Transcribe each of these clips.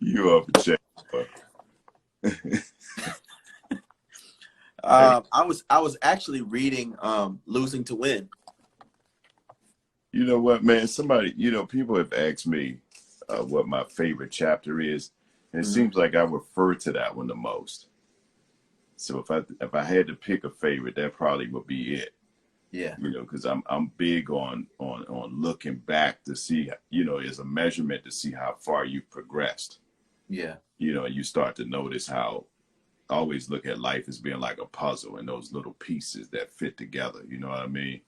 You up a check. I was actually reading Losing to Win. You know what, man? Somebody, people have asked me what my favorite chapter is. And it seems like I refer to that one the most. So if I had to pick a favorite, that probably would be it. Yeah. Because I'm big on looking back to see, as a measurement to see how far you've progressed. Yeah. You start to notice how I always look at life as being like a puzzle and those little pieces that fit together. You know what I mean?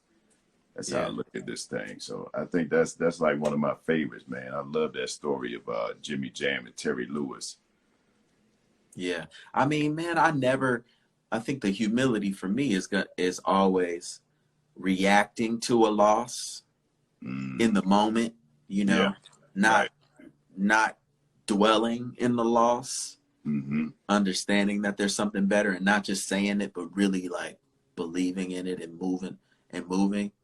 That's how I look at this thing. So I think that's like one of my favorites, man. I love that story of Jimmy Jam and Terry Lewis. Yeah. I mean, man, I think the humility for me is always reacting to a loss in the moment, not dwelling in the loss, understanding that there's something better and not just saying it, but really like believing in it and moving.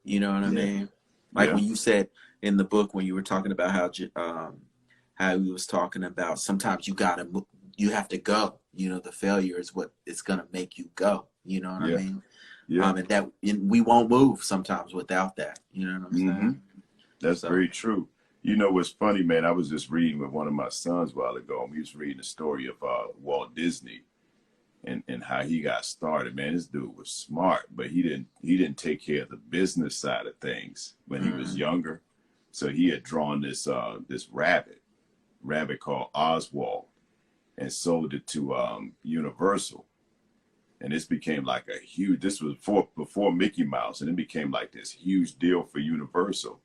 You know what I mean? Like when you said in the book, when you were talking about how he was talking about sometimes you have to go, the failure is what it's going to make you go. You know what I mean? Yeah. And we won't move sometimes without that. You know what I'm saying? That's very true. You know what's funny, man? I was just reading with one of my sons a while ago, and we was reading the story of Walt Disney and how he got started. Man, this dude was smart, but he didn't take care of the business side of things when he was younger. So he had drawn this rabbit called Oswald, and sold it to Universal. And this became like this was before Mickey Mouse, and it became like this huge deal for Universal.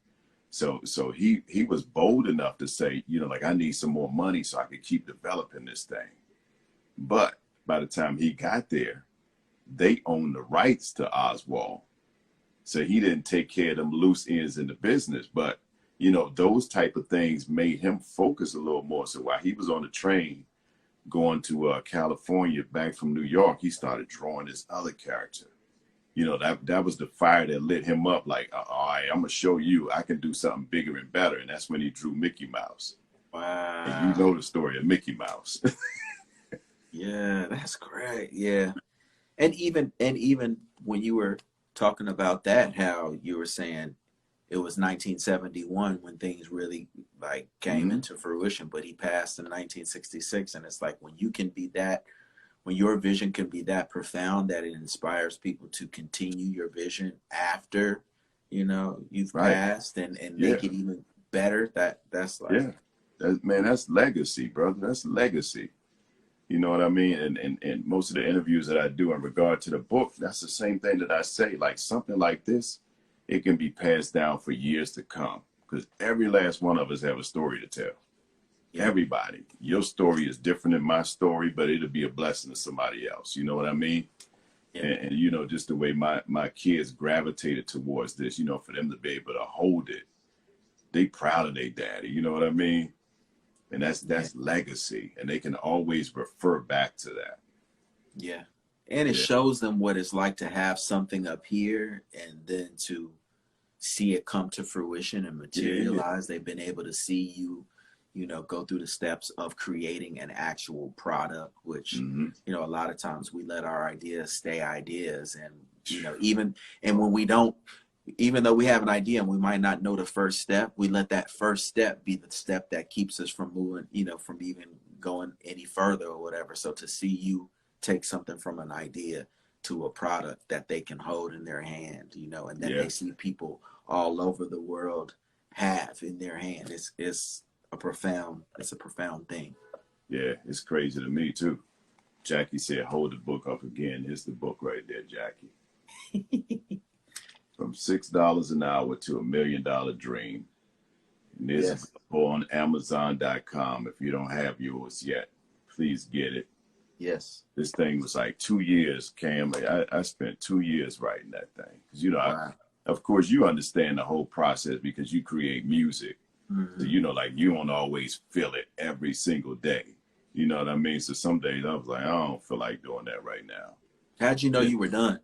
So he was bold enough to say, like, I need some more money so I could keep developing this thing. But by the time he got there, they owned the rights to Oswald. So he didn't take care of them loose ends in the business. But, those type of things made him focus a little more. So while he was on the train going to California back from New York, he started drawing this other character. That was the fire that lit him up. Like, all right, I'm gonna show you I can do something bigger and better. And that's when he drew Mickey Mouse. Wow. And you know the story of Mickey Mouse. Yeah, that's great. Yeah. And even when you were talking about that, how you were saying it was 1971 when things really like came into fruition, but he passed in 1966. And it's like when your vision can be that profound that it inspires people to continue your vision after, you've passed and make it even better. That's like, that's legacy, brother. That's legacy. You know what I mean? And most of the interviews that I do in regard to the book, that's the same thing that I say. Like something like this, it can be passed down for years to come because every last one of us have a story to tell. Yeah. Everybody. Your story is different than my story, but it'll be a blessing to somebody else. You know what I mean? Yeah. And just the way my kids gravitated towards this, for them to be able to hold it, they proud of their daddy. You know what I mean? And that's legacy, and they can always refer back to that. Yeah. And it shows them what it's like to have something up here and then to see it come to fruition and materialize. They've been able to see you, go through the steps of creating an actual product, which, a lot of times we let our ideas stay ideas. And, when we don't, even though we have an idea and we might not know the first step, we let that first step be the step that keeps us from moving, from even going any further or whatever. So to see you take something from an idea to a product that they can hold in their hand, and then they see people all over the world have in their hand. It's a profound thing. Yeah, it's crazy to me too. Jackie said, hold the book up again. Here's the book right there, Jackie. From $6 an hour to $1 million dream. And it's on Amazon.com. If you don't have yours yet, please get it. Yes. This thing was like 2 years, Cam. I spent 2 years writing that thing. Because, of course, you understand the whole process because you create music. So, you don't always feel it every single day. You know what I mean? So some days I was like, I don't feel like doing that right now. How'd you know you were done?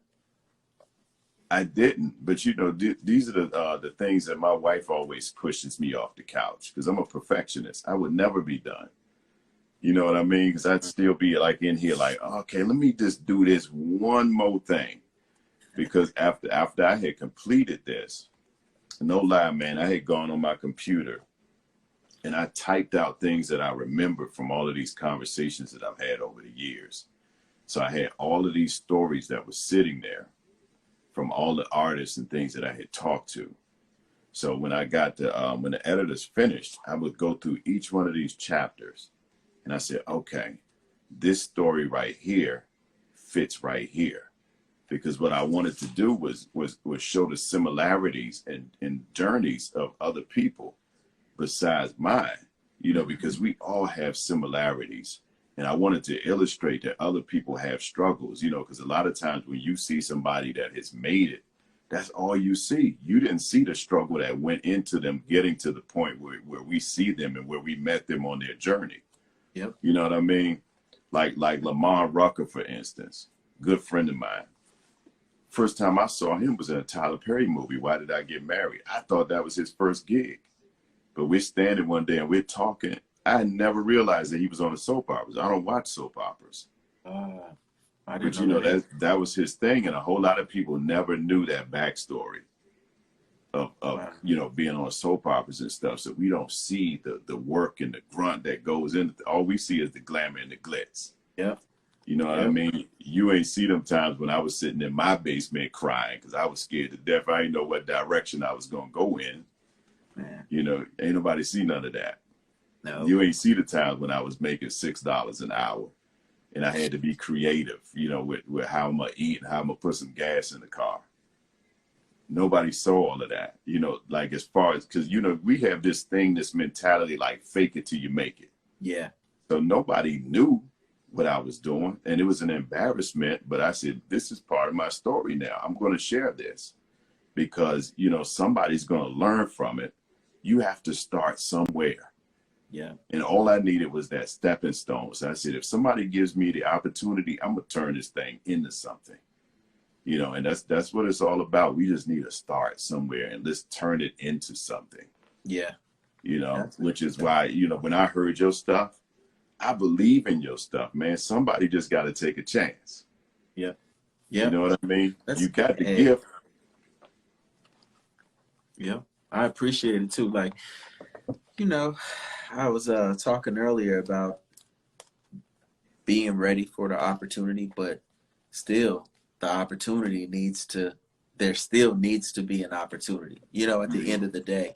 I didn't, but you know, these are the things that my wife always pushes me off the couch because I'm a perfectionist. I would never be done. You know what I mean? Because I'd still be like in here, like, okay, let me just do this one more thing. Because after I had completed this, no lie, man, I had gone on my computer and I typed out things that I remembered from all of these conversations that I've had over the years. So I had all of these stories that were sitting there from all the artists and things that I had talked to. So when I got to, when the editors finished, I would go through each one of these chapters and I said, okay, this story right here fits right here. Because what I wanted to do was show the similarities and journeys of other people besides mine, you know, because we all have similarities. And I wanted to illustrate that other people have struggles, you know, because a lot of times when you see somebody that has made it, that's all you see. You didn't see the struggle that went into them getting to the point where we see them and where we met them on their journey. Yep. You know what I mean? Like Lamar Rucker, for instance, good friend of mine. First time I saw him was in a Tyler Perry movie, Why Did I Get Married? I thought that was his first gig. But we're standing one day and we're talking. I never realized that he was on the soap operas. I don't watch soap operas. I didn't But you know, that. that was his thing. And a whole lot of people never knew that backstory of Wow. you know, being on soap operas and stuff. So we don't see the work and the grunt that goes in. All we see is the glamour and the glitz. Yeah. You know what I mean? You ain't see them times when I was sitting in my basement crying because I was scared to death. I didn't know what direction I was going to go in. Man. You know, ain't nobody see none of that. No. You ain't see the times when I was making $6 an hour and I had to be creative, you know, with how I'm going to eat and how I'm going to put some gas in the car. Nobody saw all of that, you know, like as far as, because, you know, we have this thing, this mentality, like fake it till you make it. Yeah. So nobody knew what I was doing. And it was an embarrassment, but I said, this is part of my story now. I'm going to share this because, you know, somebody's going to learn from it. You have to start somewhere. Yeah. And all I needed was that stepping stone. So I said, if somebody gives me the opportunity, I'm going to turn this thing into something. You know, and that's what it's all about. We just need to start somewhere and let's turn it into something. Yeah. You know, which is why, you know, when I heard your stuff, I believe in your stuff, man. Somebody just got to take a chance. Yeah. Yeah. You know what I mean? You got the hey, gift. Yeah. I appreciate it too. Like, you know, I was talking earlier about being ready for the opportunity, but still the opportunity there still needs to be an opportunity, you know, at the end of the day,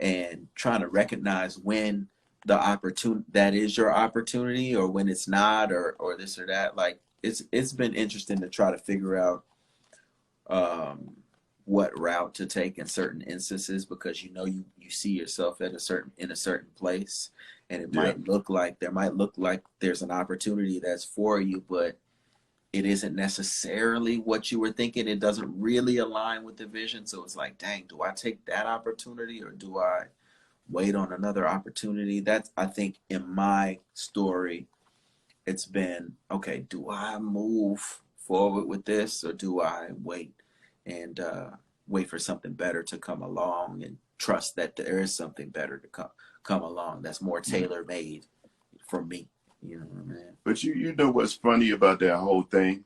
and trying to recognize when the opportunity that is your opportunity or when it's not, or this or that. Like it's been interesting to try to figure out what route to take in certain instances, because you know you see yourself in a certain place, and it might look like there's an opportunity that's for you, but it isn't necessarily what you were thinking. It doesn't really align with the vision. So it's like, dang, do I take that opportunity or do I wait on another opportunity? That's, I think, in my story, it's been, okay, do I move forward with this or do I wait and wait for something better to come along and trust that there is something better to come along that's more tailor-made for me? You know what I mean? But you know what's funny about that whole thing?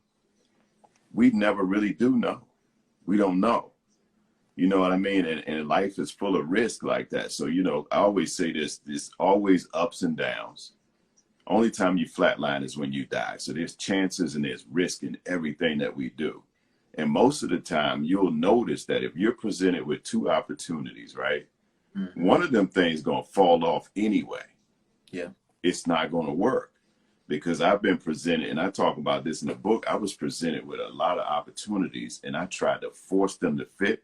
We never really do know. We don't know. You know what I mean? And life is full of risk like that. So, you know, I always say this, there's always ups and downs. Only time you flatline is when you die. So there's chances and there's risk in everything that we do. And most of the time you'll notice that if you're presented with two opportunities, right? Mm-hmm. One of them things going to fall off anyway. Yeah. It's not going to work, because I've been presented, and I talk about this in the book, I was presented with a lot of opportunities and I tried to force them to fit,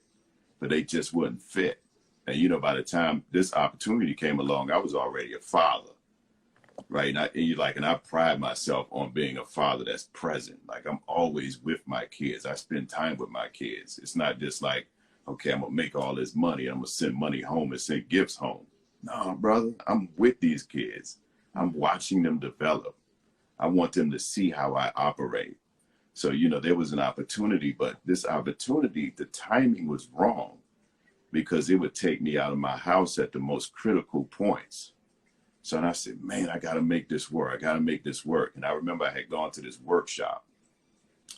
but they just wouldn't fit. And, you know, by the time this opportunity came along, I was already a father, right? And I pride myself on being a father that's present. Like, I'm always with my kids. I spend time with my kids. It's not just like, okay, I'm going to make all this money. I'm going to send money home and send gifts home. No, brother, I'm with these kids. I'm watching them develop. I want them to see how I operate. So, there was an opportunity, but this opportunity, the timing was wrong because it would take me out of my house at the most critical points. So and I said, man, I got to make this work. I got to make this work. And I remember I had gone to this workshop,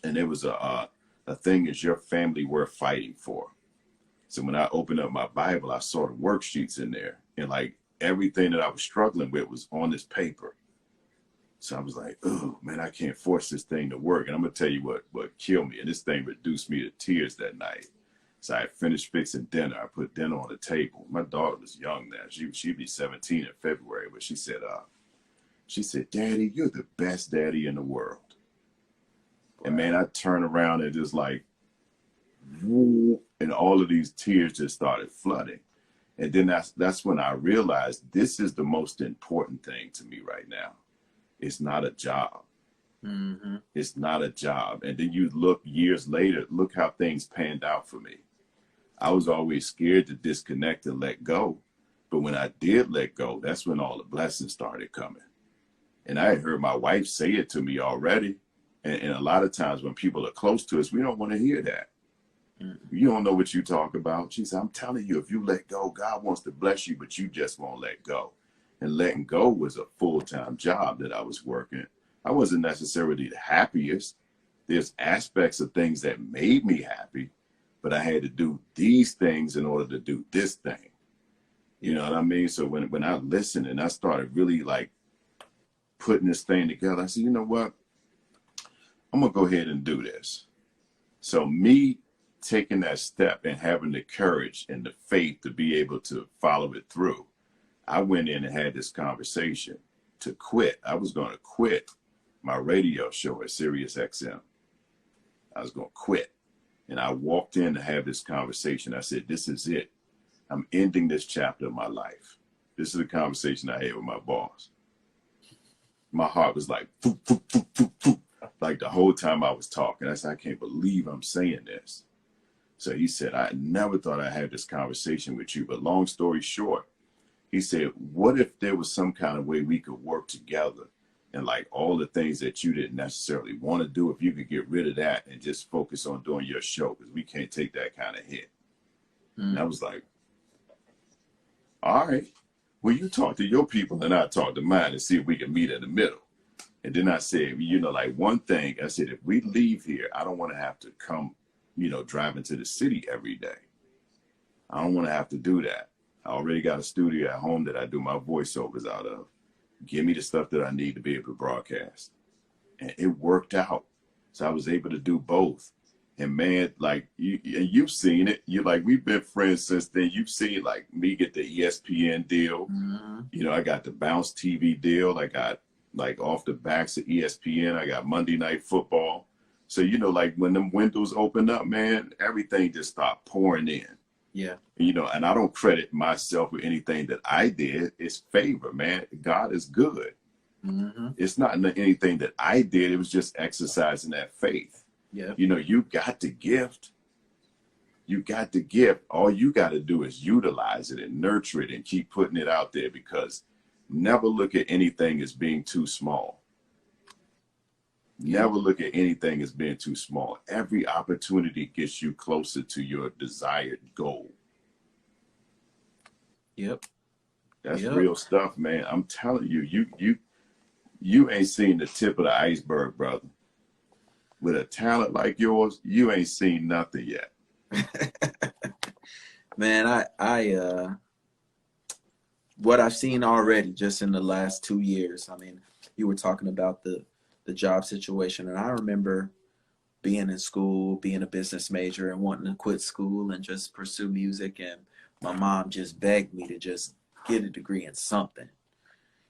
and there was a thing, is your family worth fighting for? So when I opened up my Bible, I saw the worksheets in there, and like everything that I was struggling with was on this paper. So I was like, oh man, I can't force this thing to work. And I'm gonna tell you what killed me. And this thing reduced me to tears that night. So I finished fixing dinner. I put dinner on the table. My daughter was young now. She'd be 17 in February, but she said, Daddy, you're the best daddy in the world. Wow. And man, I turned around and just like, whoo, and all of these tears just started flooding. And then that's when I realized this is the most important thing to me right now. It's not a job. Mm-hmm. It's not a job. And then you look years later, look how things panned out for me. I was always scared to disconnect and let go. But when I did let go, that's when all the blessings started coming. And I had heard my wife say it to me already. And a lot of times when people are close to us, we don't want to hear that. Mm-hmm. You don't know what you talk about. She said, I'm telling you, if you let go, God wants to bless you, but you just won't let go. And letting go was a full-time job that I was working. I wasn't necessarily the happiest. There's aspects of things that made me happy, but I had to do these things in order to do this thing. You know what I mean? So when I listened and I started really like putting this thing together, I said, you know what? I'm going to go ahead and do this. So me taking that step and having the courage and the faith to be able to follow it through, I went in and had this conversation to quit. I was going to quit my radio show at Sirius XM. I was going to quit. And I walked in to have this conversation. I said, this is it. I'm ending this chapter of my life. This is a conversation I had with my boss. My heart was like, poof, poof, poof, poof, poof, like the whole time I was talking. I said, I can't believe I'm saying this. So he said, I never thought I'd have this conversation with you. But long story short, he said, what if there was some kind of way we could work together and like all the things that you didn't necessarily want to do, if you could get rid of that and just focus on doing your show, because we can't take that kind of hit. And I was like, all right, well, you talk to your people and I talk to mine and see if we can meet in the middle. And then I said, like one thing, I said, if we leave here, I don't want to have to come, driving to the city every day. I don't want to have to do that. I already got a studio at home that I do my voiceovers out of. Give me the stuff that I need to be able to broadcast. And it worked out. So I was able to do both. And man, like you've seen it. You're like, we've been friends since then. You've seen like me get the ESPN deal. Mm-hmm. I got the Bounce TV deal. I got like off the backs of ESPN. I got Monday Night Football. So, like when them windows opened up, man, everything just stopped pouring in. Yeah. And I don't credit myself with anything that I did. It's favor, man. God is good. Mm-hmm. It's not anything that I did. It was just exercising that faith. Yeah. You got the gift. You got the gift. All you got to do is utilize it and nurture it and keep putting it out there, because never look at anything as being too small. Never look at anything as being too small. Every opportunity gets you closer to your desired goal. Yep. That's real stuff, man. I'm telling you, you ain't seen the tip of the iceberg, brother. With a talent like yours, you ain't seen nothing yet. Man, I what I've seen already just in the last 2 years. I mean, you were talking about the job situation, and I remember being in school, being a business major and wanting to quit school and just pursue music, and my mom just begged me to just get a degree in something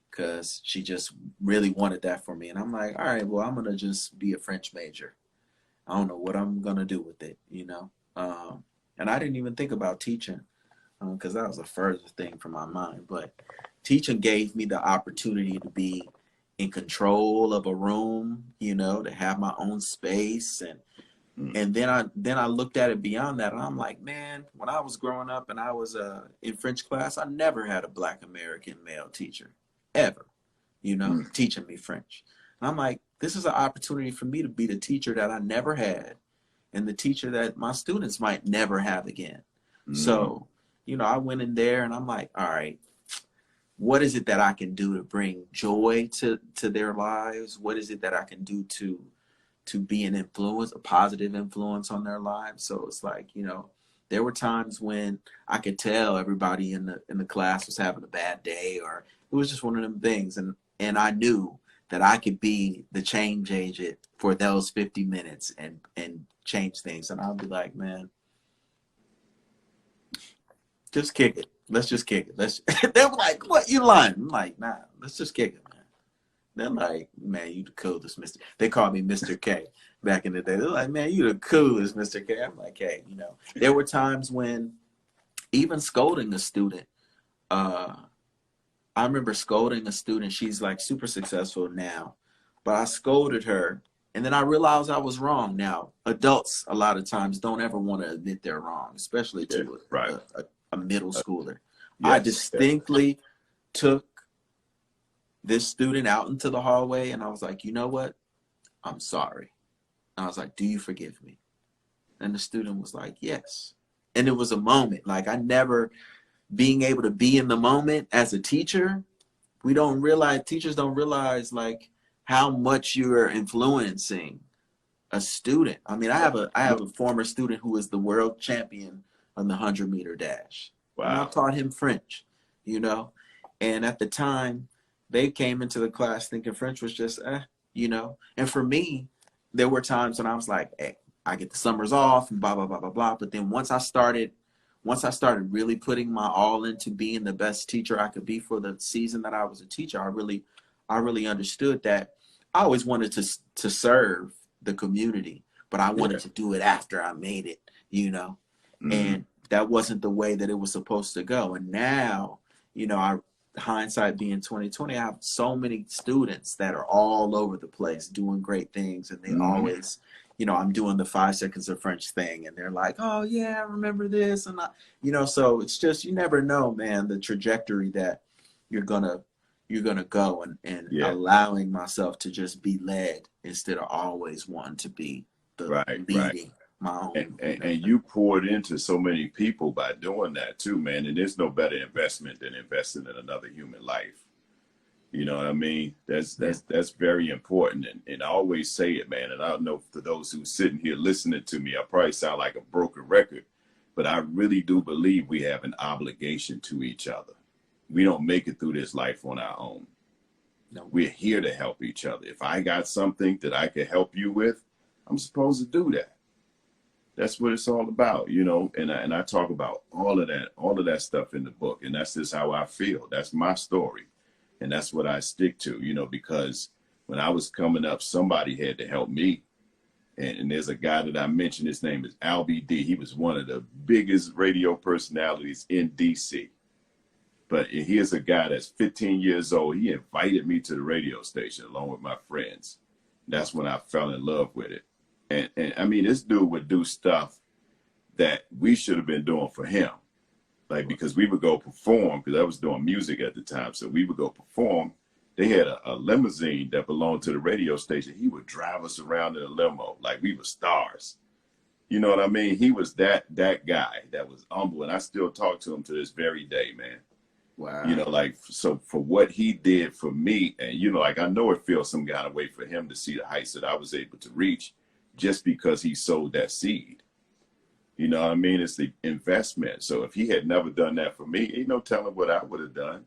because she just really wanted that for me. And I'm like, all right, well, I'm going to just be a French major. I don't know what I'm going to do with it, and I didn't even think about teaching because that was a further thing from my mind. But teaching gave me the opportunity to be in control of a room, to have my own space. And then I looked at it beyond that, and I'm like, man, when I was growing up and I was in French class, I never had a Black American male teacher ever, teaching me French. And I'm like, this is an opportunity for me to be the teacher that I never had and the teacher that my students might never have again. So, you know, I went in there and I'm like, all right, what is it that I can do to bring joy to their lives? What is it that I can do to be an influence, a positive influence on their lives? So it's like, you know, there were times when I could tell everybody in the class was having a bad day, or it was just one of them things, and I knew that I could be the change agent for those 50 minutes and change things. And I'll be like, man, just kick it. Let's just kick it. They were like, what, you lying? I'm like, nah, let's just kick it, man. They're like, man, you the coolest, Mr. They called me Mr. K back in the day. They're like, man, you the coolest, Mr. K. I'm like, hey, you know, there were times when even scolding a student, I remember scolding a student. She's like super successful now, but I scolded her, and then I realized I was wrong. Now, adults a lot of times don't ever want to admit they're wrong, especially to a middle schooler. I distinctly took this student out into the hallway, and I was like, you know what? I'm sorry. And I was like, do you forgive me? And the student was like, yes. And it was a moment. Like, I never, being able to be in the moment as a teacher, teachers don't realize like how much you're influencing a student. I mean, I have a former student who is the world champion on the 100-meter dash. Wow. And I taught him French, you know, and at the time they came into the class thinking French was just, you know, and for me, there were times when I was like, hey, I get the summers off and blah, blah, blah, blah, blah. But then once I started really putting my all into being the best teacher I could be for the season that I was a teacher, I really understood that I always wanted to serve the community, but I wanted to do it after I made it, you know, and that wasn't the way that it was supposed to go. And now, you know, hindsight being 2020, I have so many students that are all over the place doing great things, and they always, you know, I'm doing the 5 seconds of French thing, and they're like, oh yeah, I remember this, and you know, so it's just, you never know, man, the trajectory that you're gonna go, and allowing myself to just be led instead of always wanting to be the leading my own. And you poured into so many people by doing that too, man. And there's no better investment than investing in another human life. You know what I mean? That's very important. And I always say it, man. And I don't know, for those who sitting here listening to me, I probably sound like a broken record, but I really do believe we have an obligation to each other. We don't make it through this life on our own. No. We're here to help each other. If I got something that I can help you with, I'm supposed to do that. That's what it's all about, you know, and I talk about all of that stuff in the book, and that's just how I feel. That's my story, and that's what I stick to, you know, because when I was coming up, somebody had to help me, and there's a guy that I mentioned, his name is Albie D. He was one of the biggest radio personalities in D.C., but here's a guy that's 15 years old. He invited me to the radio station along with my friends. That's when I fell in love with it. And I mean, this dude would do stuff that we should have been doing for him. Like, because we would go perform, because I was doing music at the time. So we would go perform. They had a limousine that belonged to the radio station. He would drive us around in a limo like we were stars. You know what I mean? He was that guy that was humble. And I still talk to him to this very day, man. Wow. You know, like, so for what he did for me, and, you know, like, I know it feels some kind of way for him to see the heights that I was able to reach, just because he sowed that seed. You know what I mean? It's the investment. So if he had never done that for me, ain't no telling what I would have done.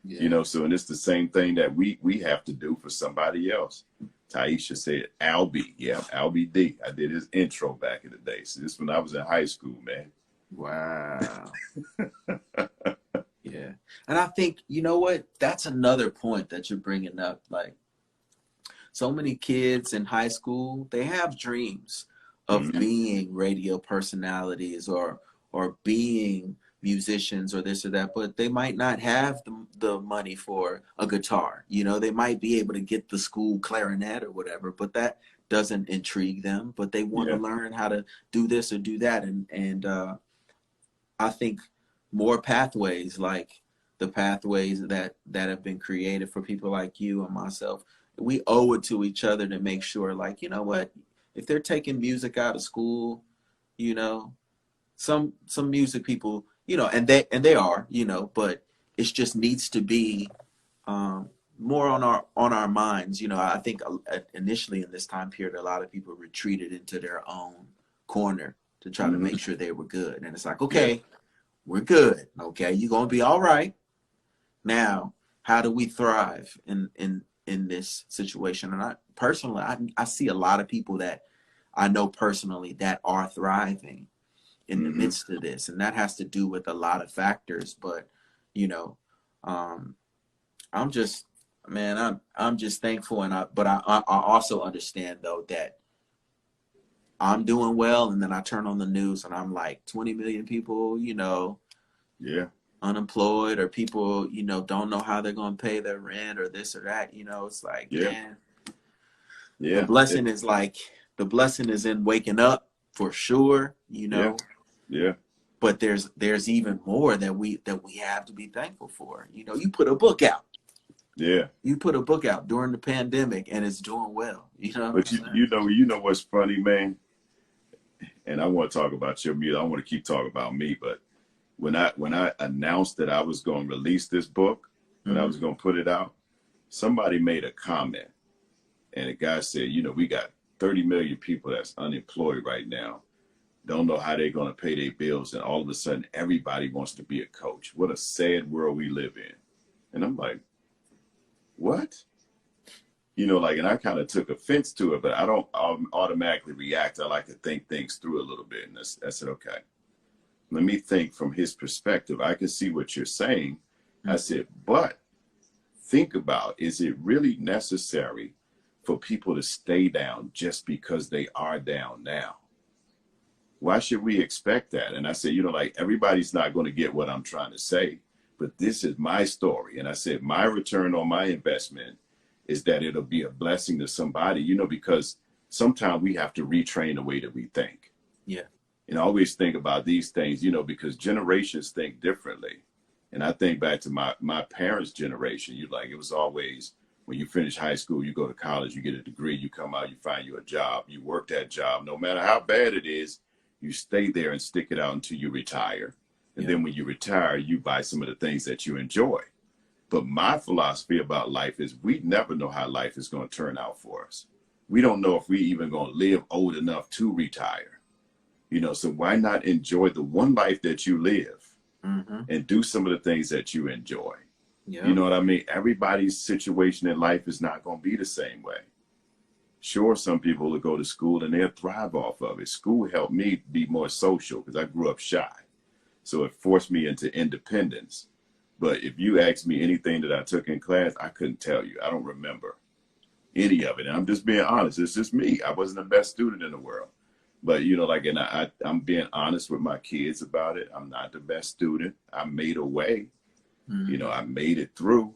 Yeah. You know, so, and it's the same thing that we have to do for somebody else. Taisha said, Albie. Yeah, Albie D. I did his intro back in the day. So this when I was in high school, man. Wow. Yeah. And I think, you know what? That's another point that you're bringing up. Like, so many kids in high school, they have dreams of being radio personalities or being musicians or this or that, but they might not have the money for a guitar. You know, they might be able to get the school clarinet or whatever, but that doesn't intrigue them. But they want to learn how to do this or do that. And I think more pathways, like the pathways that have been created for people like you and myself, we owe it to each other to make sure, like, you know what, if they're taking music out of school, you know, some music people, you know, and they are, you know, but it just needs to be more on our minds. You know, I think initially in this time period, a lot of people retreated into their own corner to try to make sure they were good. And it's like, okay, we're good. Okay, you're gonna be all right. Now, how do we thrive in this situation? And I personally, I see a lot of people that I know personally that are thriving in the midst of this, and that has to do with a lot of factors. But you know, I'm just, man, I'm just thankful, and I also understand though that I'm doing well, and then I turn on the news and I'm like 20 million people, you know, unemployed, or people, you know, don't know how they're going to pay their rent or this or that. You know, it's like, man, the blessing is like, the blessing is in waking up for sure, you know. But there's even more that we have to be thankful for. You know, you put a book out. You put a book out during the pandemic and it's doing well. You know what I'm saying? You know what's funny, man? And I want to talk about your music. I want to keep talking about me, but when I announced that I was going to release this book, when I was going to put it out, somebody made a comment, and a guy said, you know, we got 30 million people that's unemployed right now, don't know how they're going to pay their bills, and all of a sudden everybody wants to be a coach. What a sad world we live in. And I'm like, what? You know, like, and I kind of took offense to it, but I don't automatically react. I like to think things through a little bit. And I said, okay, let me think from his perspective. I can see what you're saying. I said, but think about, is it really necessary for people to stay down just because they are down now? Why should we expect that? And I said, you know, like, everybody's not going to get what I'm trying to say, but this is my story. And I said, my return on my investment is that it'll be a blessing to somebody, you know, because sometimes we have to retrain the way that we think. And I always think about these things, you know, because generations think differently. And I think back to my parents' generation. You like, it was always, when you finish high school, you go to college, you get a degree, you come out, you find you a job, you work that job, no matter how bad it is, you stay there and stick it out until you retire. And then when you retire, you buy some of the things that you enjoy. But my philosophy about life is we never know how life is going to turn out for us. We don't know if we even going to live old enough to retire. You know, so why not enjoy the one life that you live and do some of the things that you enjoy? You know what I mean? Everybody's situation in life is not going to be the same way. Sure, some people will go to school and they'll thrive off of it. School helped me be more social because I grew up shy. So it forced me into independence. But if you ask me anything that I took in class, I couldn't tell you. I don't remember any of it. And I'm just being honest. It's just me. I wasn't the best student in the world. But, you know, like, and I'm being honest with my kids about it. I'm not the best student. I made a way. You know, I made it through.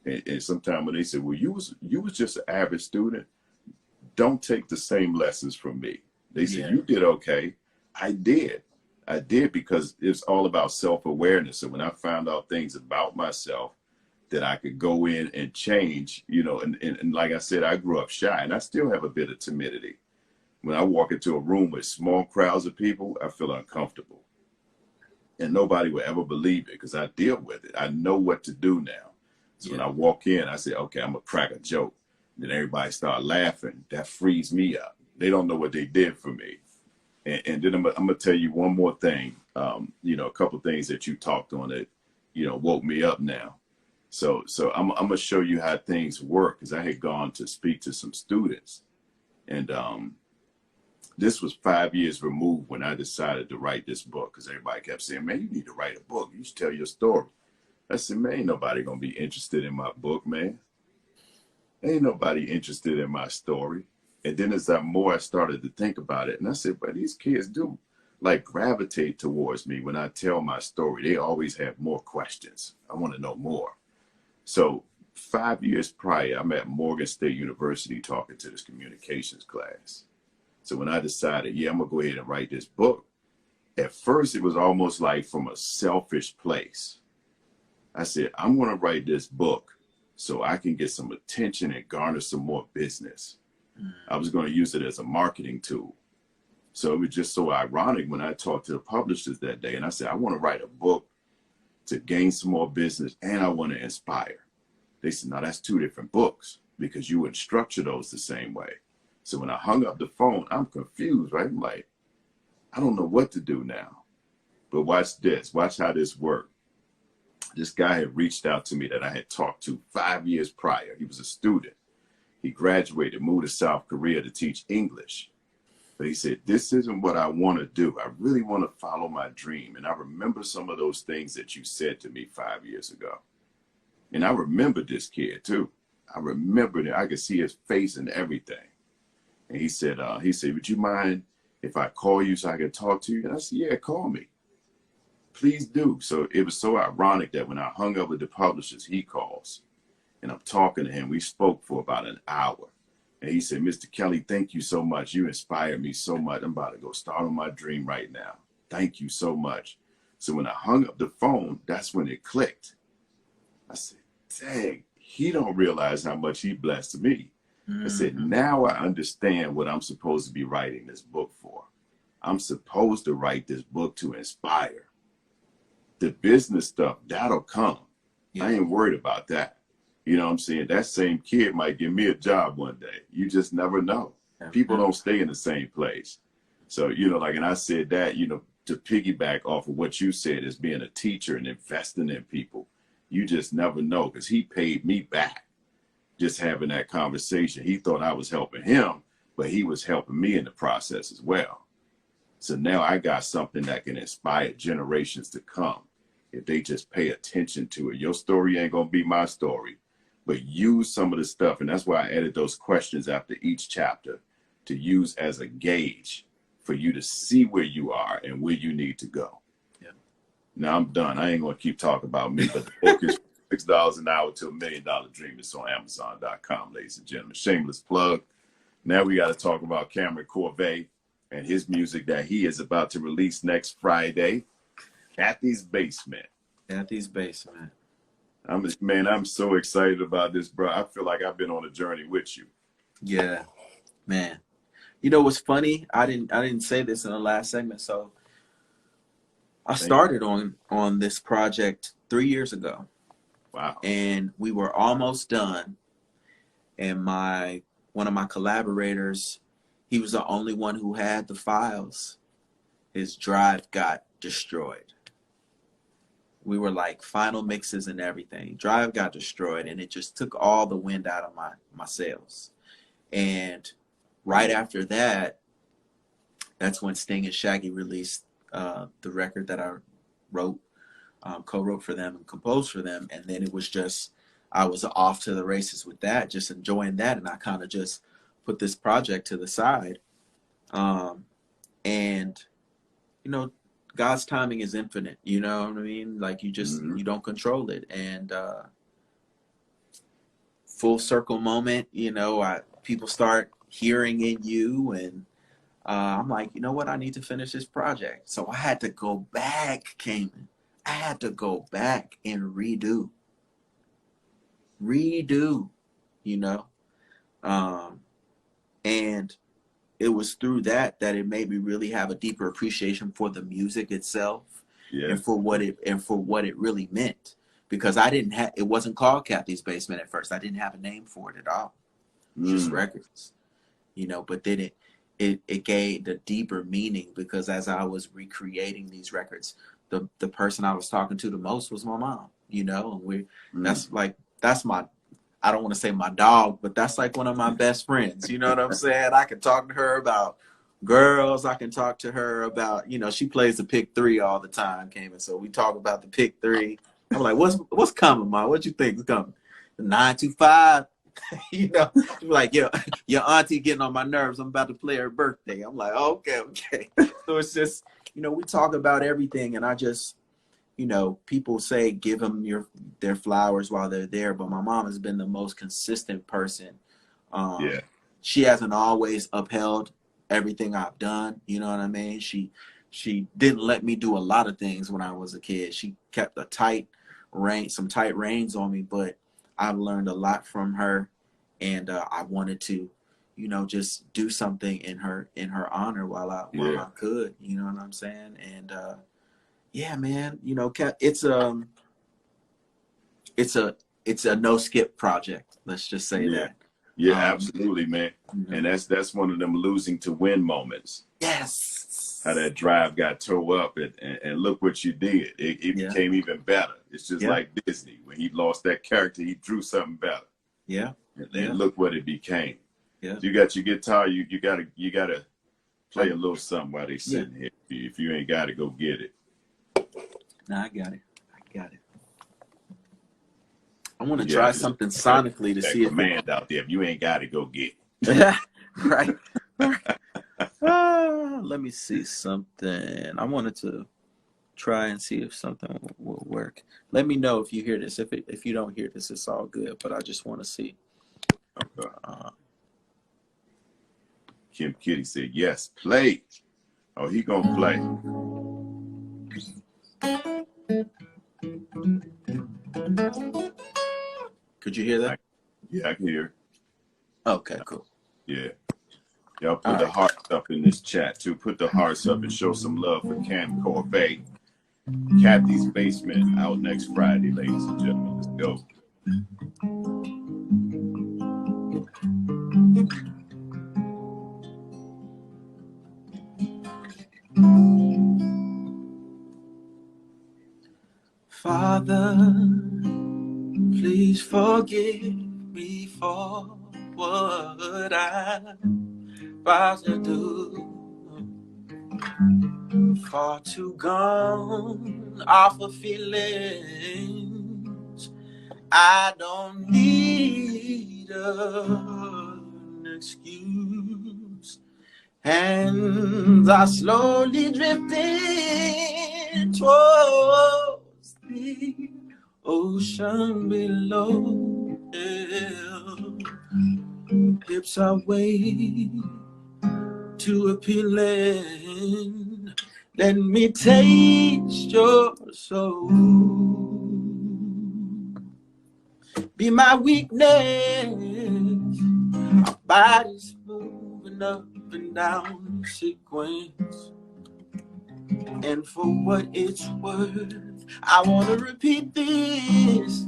And sometimes when they say, well, you was just an average student, don't take the same lessons from me. They said, you did okay. I did because it's all about self-awareness. And when I found out things about myself that I could go in and change, you know, and like I said, I grew up shy and I still have a bit of timidity. When I walk into a room with small crowds of people, I feel uncomfortable. And nobody will ever believe it because I deal with it. I know what to do now. So when I walk in, I say, okay, I'm going to crack a joke. Then everybody start laughing. That frees me up. They don't know what they did for me. And then I'm going to tell you one more thing. You know, a couple of things that you talked on that, you know, woke me up now. So I'm going to show you how things work because I had gone to speak to some students. And this was 5 years removed when I decided to write this book because everybody kept saying, man, you need to write a book. You should tell your story. I said, man, ain't nobody going to be interested in my book, man. Ain't nobody interested in my story. And then as I started to think about it, and I said, but these kids do like gravitate towards me when I tell my story. They always have more questions. I want to know more. So 5 years prior, I'm at Morgan State University talking to this communications class. So when I decided, I'm going to go ahead and write this book, at first it was almost like from a selfish place. I said, I'm going to write this book so I can get some attention and garner some more business. Mm. I was going to use it as a marketing tool. So it was just so ironic when I talked to the publishers that day and I said, I want to write a book to gain some more business and I want to inspire. They said, no, that's two different books because you wouldn't structure those the same way. So when I hung up the phone, I'm confused, right? I'm like, I don't know what to do now. But watch this. Watch how this worked. This guy had reached out to me that I had talked to 5 years prior. He was a student. He graduated, moved to South Korea to teach English. But he said, this isn't what I want to do. I really want to follow my dream. And I remember some of those things that you said to me 5 years ago. And I remember this kid too. I remembered it. I could see his face and everything. And he said, would you mind if I call you so I can talk to you? And I said, yeah, call me. Please do. So it was so ironic that when I hung up with the publishers, he calls and I'm talking to him. We spoke for about an hour. And he said, Mr. Kelly, thank you so much. You inspired me so much. I'm about to go start on my dream right now. Thank you so much. So when I hung up the phone, that's when it clicked. I said, dang, he don't realize how much he blessed me. I said, now I understand what I'm supposed to be writing this book for. I'm supposed to write this book to inspire. The business stuff, that'll come. Yeah. I ain't worried about that. You know what I'm saying? That same kid might give me a job one day. You just never know. People don't stay in the same place. So, like, and I said that, to piggyback off of what you said as being a teacher and investing in people, you just never know because he paid me back just having that conversation. He thought I was helping him, but he was helping me in the process as well. So now I got something that can inspire generations to come if they just pay attention to it. Your story ain't going to be my story, but use some of the stuff. And that's why I added those questions after each chapter to use as a gauge for you to see where you are and where you need to go. Yeah. Now I'm done. I ain't going to keep talking about me, but the book is $6 an hour to $1 million dream. It's on Amazon.com, ladies and gentlemen. Shameless plug. Now we got to talk about Kameron Corvet and his music that he is about to release next Friday. Kathy's Basement. Kathy's Basement. I'm so excited about this, bro. I feel like I've been on a journey with you. Yeah, man. You know what's funny? I didn't say this in the last segment. So I started on this project 3 years ago. Wow. And we were almost done. And one of my collaborators, he was the only one who had the files. His drive got destroyed. We were like final mixes and everything. Drive got destroyed and it just took all the wind out of my sails. And right after that, that's when Sting and Shaggy released the record that I wrote. Co-wrote for them and composed for them, and then it was just I was off to the races with that, just enjoying that, and I kind of just put this project to the side. And God's timing is infinite. You know what I mean? Like you just you don't control it, and full circle moment. People start hearing in you, and I'm like, you know what? I need to finish this project, so I had to go back, Cayman. I had to go back and redo, and it was through that it made me really have a deeper appreciation for the music itself, and for what it really meant. Because it wasn't called Kathy's Basement at first. I didn't have a name for it at all, just records, But then it gave the deeper meaning because as I was recreating these records, the person I was talking to the most was my mom, and that's my, I don't want to say my dog, but that's like one of my best friends. You know what I'm saying? I can talk to her about girls. I can talk to her about, she plays the pick three all the time, Cayman. So we talk about the pick three. I'm like, what's coming, Mom? What you think is coming? The 925. She's like, your auntie getting on my nerves. I'm about to play her birthday. I'm like, okay. So it's just, we talk about everything, and I just, people say give them their flowers while they're there, but my mom has been the most consistent person. She hasn't always upheld everything I've done. You know what I mean? She didn't let me do a lot of things when I was a kid. She kept some tight reins on me, but I've learned a lot from her, and I wanted to, you know, just do something in her honor while I could. You know what I'm saying? And yeah, man, you know, it's a no skip project. Let's just say that. Yeah, absolutely, man. You know. And that's one of them losing to win moments. Yes. How that drive got tore up, and look what you did. It became even better. It's just like Disney. When he lost that character, he drew something better. Yeah. And look what it became. Yeah. You got your guitar. You gotta play a little something while they sitting here. If you ain't got it, go get it. Nah, I got it. I want to try something sonically to see if command out there. If you ain't got it, go get it. Right. Let me see something. I wanted to try and see if something will work. Let me know if you hear this. If you don't hear this, it's all good. But I just want to see. Okay. Kim Kitty said, "Yes, play." Oh, he gonna play. Could you hear that? Yeah, I can hear. Okay, cool. Yeah. Y'all put the hearts up in this chat too. Put the hearts up and show some love for Kameron Corvet. Kathy's Basement out next Friday, ladies and gentlemen. Let's go. Father, please forgive me for what I'm about to do. Far too gone off of feelings. I don't need an excuse. Hands are slowly drifting towards the ocean below. Hips are way too appealing. Let me taste your soul. Be my weakness. Our bodies moving up and down sequence. And for what it's worth, I want to repeat this.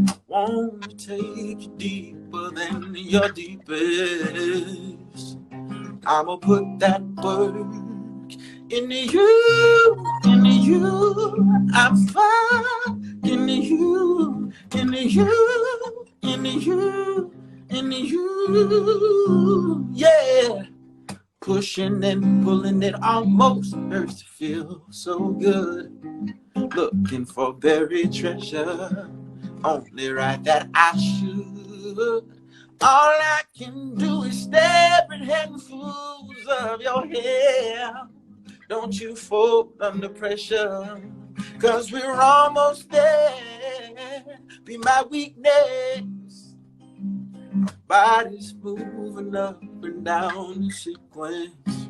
I want to take you deeper than your deepest. I'ma put that work into you, into you. I'm fine into you, into you, into you, into you. Yeah. Pushing and pulling, it almost hurts to feel so good. Looking for buried treasure, only right that I should. All I can do is stare at handfuls of your hair. Don't you fold under pressure, 'cause we're almost there. Be my weakness. Our bodies moving up and down the sequence.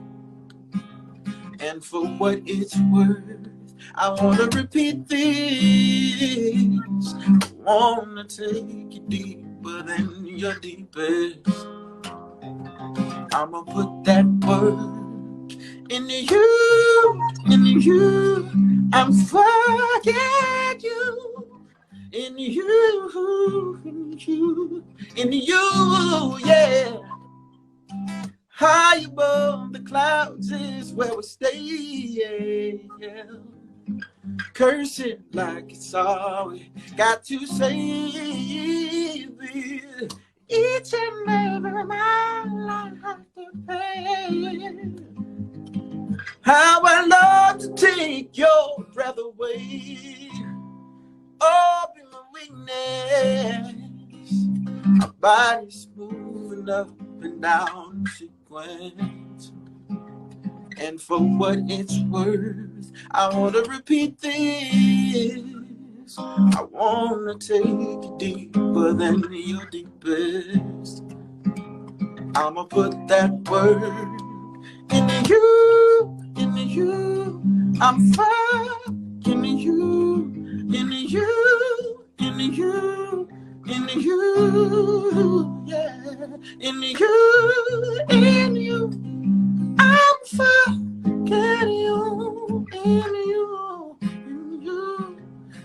And for what it's worth, I wanna repeat this. I wanna take you deeper than your deepest. I'ma put that work into you, into you. I'm fucking you. In you, in you, in you, yeah. High above the clouds is where we stay, yeah. Curse it like it's all we got to say. Each and every mile I have to pay. How I love to take your breath away. Oh, be my weakness. Our bodies moving up and down the sequence. And for what it's worth, I want to repeat this. I want to take you deeper than your deepest. I'ma put that word into you, into you. I'm fucking you, into you, into you, In you, yeah, in you, I'm forgetting you,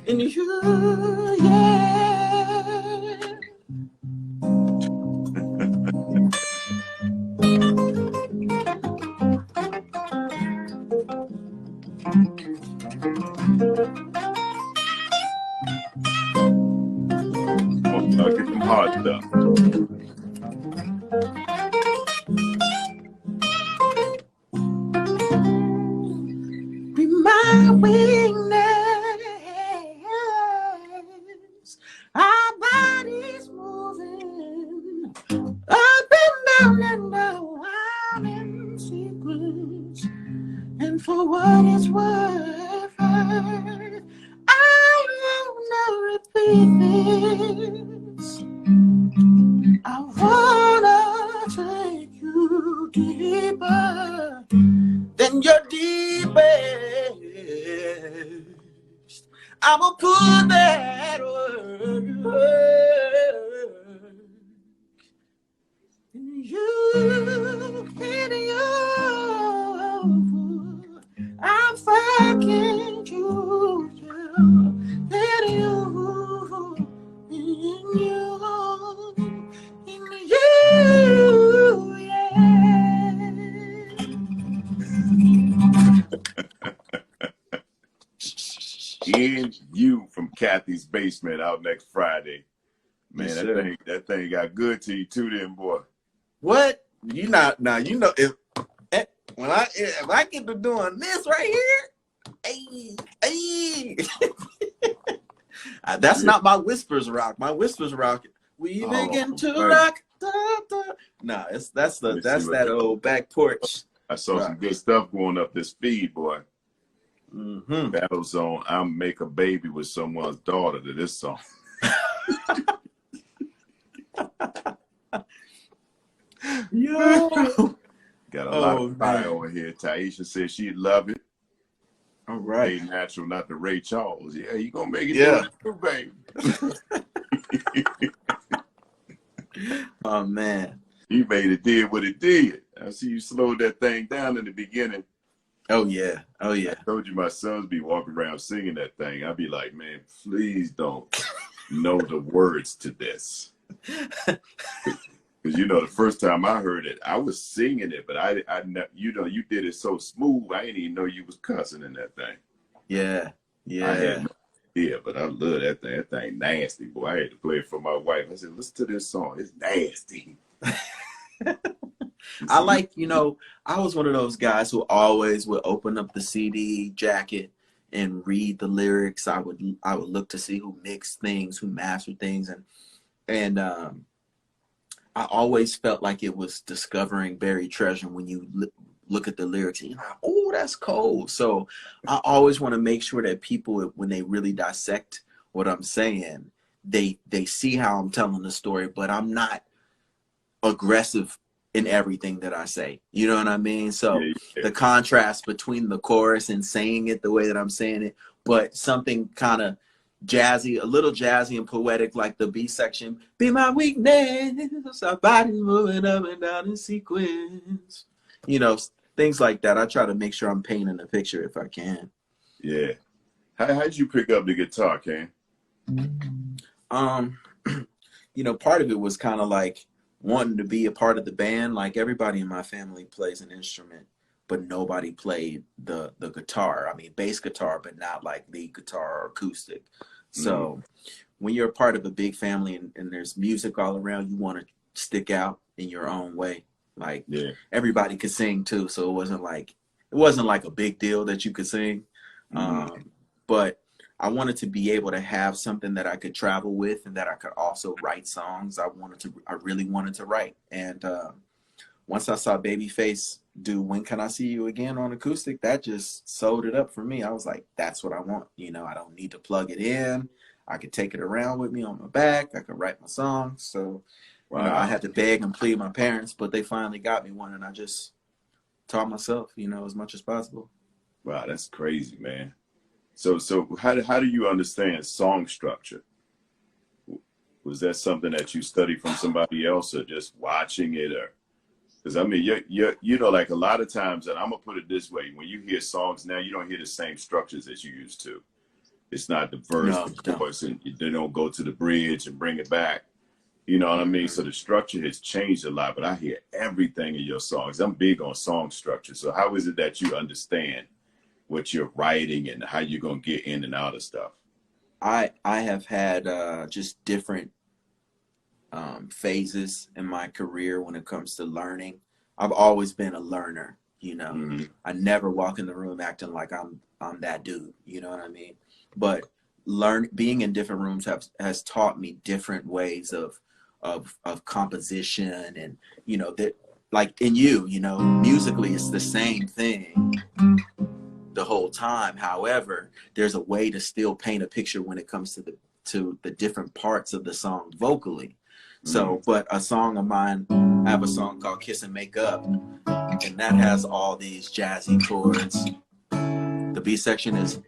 in you, yeah. Come on, y'all, get them hard stuff. Be my weakness. Our bodies moving up and down and down in sequence. And for what it's worth, I wanna repeat this. I wanna take you deeper than your deepest. I'ma put that word in you, in you. I'm fucking you, in you, in you, in you, yeah. In You from Kathy's Basement out next Friday. Man, Yes, that thing got good to you too, then, boy. What? You not now? You know if I get to doing this right here, hey, that's not my whispers rock. My whispers rock. We begin to rock. Da, da. Nah, that's that old back porch. I saw rock. some good stuff going up this feed, boy. Mm-hmm. Battle Zone, I'll Make a Baby with Someone's Daughter to this song. Yo. Got a lot of fire over here. Taisha said she'd love it. All right. Ray Natural, not the Ray Charles. Yeah, you gonna make it too, baby. Oh man. You made it did what it did. I see you slowed that thing down in the beginning. Oh yeah. Oh yeah. I told you my sons be walking around singing that thing. I'd be like, man, please don't know the words to this. Because, the first time I heard it, I was singing it, but I you did it so smooth, I didn't even know you was cussing in that thing. Yeah. Yeah. I had no idea, but I love that thing. That thing nasty, boy. I had to play it for my wife. I said, listen to this song. It's nasty. I like, I was one of those guys who always would open up the CD jacket and read the lyrics. I would look to see who mixed things, who mastered things, and I always felt like it was discovering buried treasure when you look at the lyrics and you're like, oh, that's cold. So I always want to make sure that people, when they really dissect what I'm saying, they see how I'm telling the story, but I'm not aggressive in everything that I say. You know what I mean? So the contrast between the chorus and saying it the way that I'm saying it, but something kind of jazzy, a little jazzy and poetic, like the B section, be my weakness, our body moving up and down in sequence. Things like that. I try to make sure I'm painting a picture if I can. Yeah. How'd you pick up the guitar, Ken? Part of it was kind of like wanting to be a part of the band. Like everybody in my family plays an instrument, but nobody played the guitar. I mean, bass guitar, but not like lead guitar or acoustic. So when you're a part of a big family and there's music all around, you want to stick out in your own way. Like everybody could sing too, so it wasn't like a big deal that you could sing. But I wanted to be able to have something that I could travel with and that I could also write songs. I really wanted to write. And once I saw Babyface do When Can I See You Again on acoustic, that just sold it up for me. I was like, that's what I want. I don't need to plug it in. I could take it around with me on my back. I could write my songs. So I had to beg and plead my parents, but they finally got me one, and I just taught myself, as much as possible. Wow, that's crazy, man. So how do you understand song structure? Was that something that you studied from somebody else, or just watching it? Or because I mean, you know, like a lot of times, and I'm gonna put it this way: when you hear songs now, you don't hear the same structures as you used to. It's not the verse, No, the don't. chorus, and they don't go to the bridge and bring it back. You know what I mean? So the structure has changed a lot, but I hear everything in your songs. I'm big on song structure. So how is it that you understand what you're writing and how you're gonna get in and out of stuff? I have had just different phases in my career when it comes to learning. I've always been a learner, you know. Mm-hmm. I never walk in the room acting like I'm that dude, you know what I mean? But being in different rooms has taught me different ways of composition, and you know that, like in you know, musically it's the same thing the whole time. However, there's a way to still paint a picture when it comes to the different parts of the song vocally. So, but a song of mine, I have a song called Kiss and Make Up, and that has all these jazzy chords. The B section is,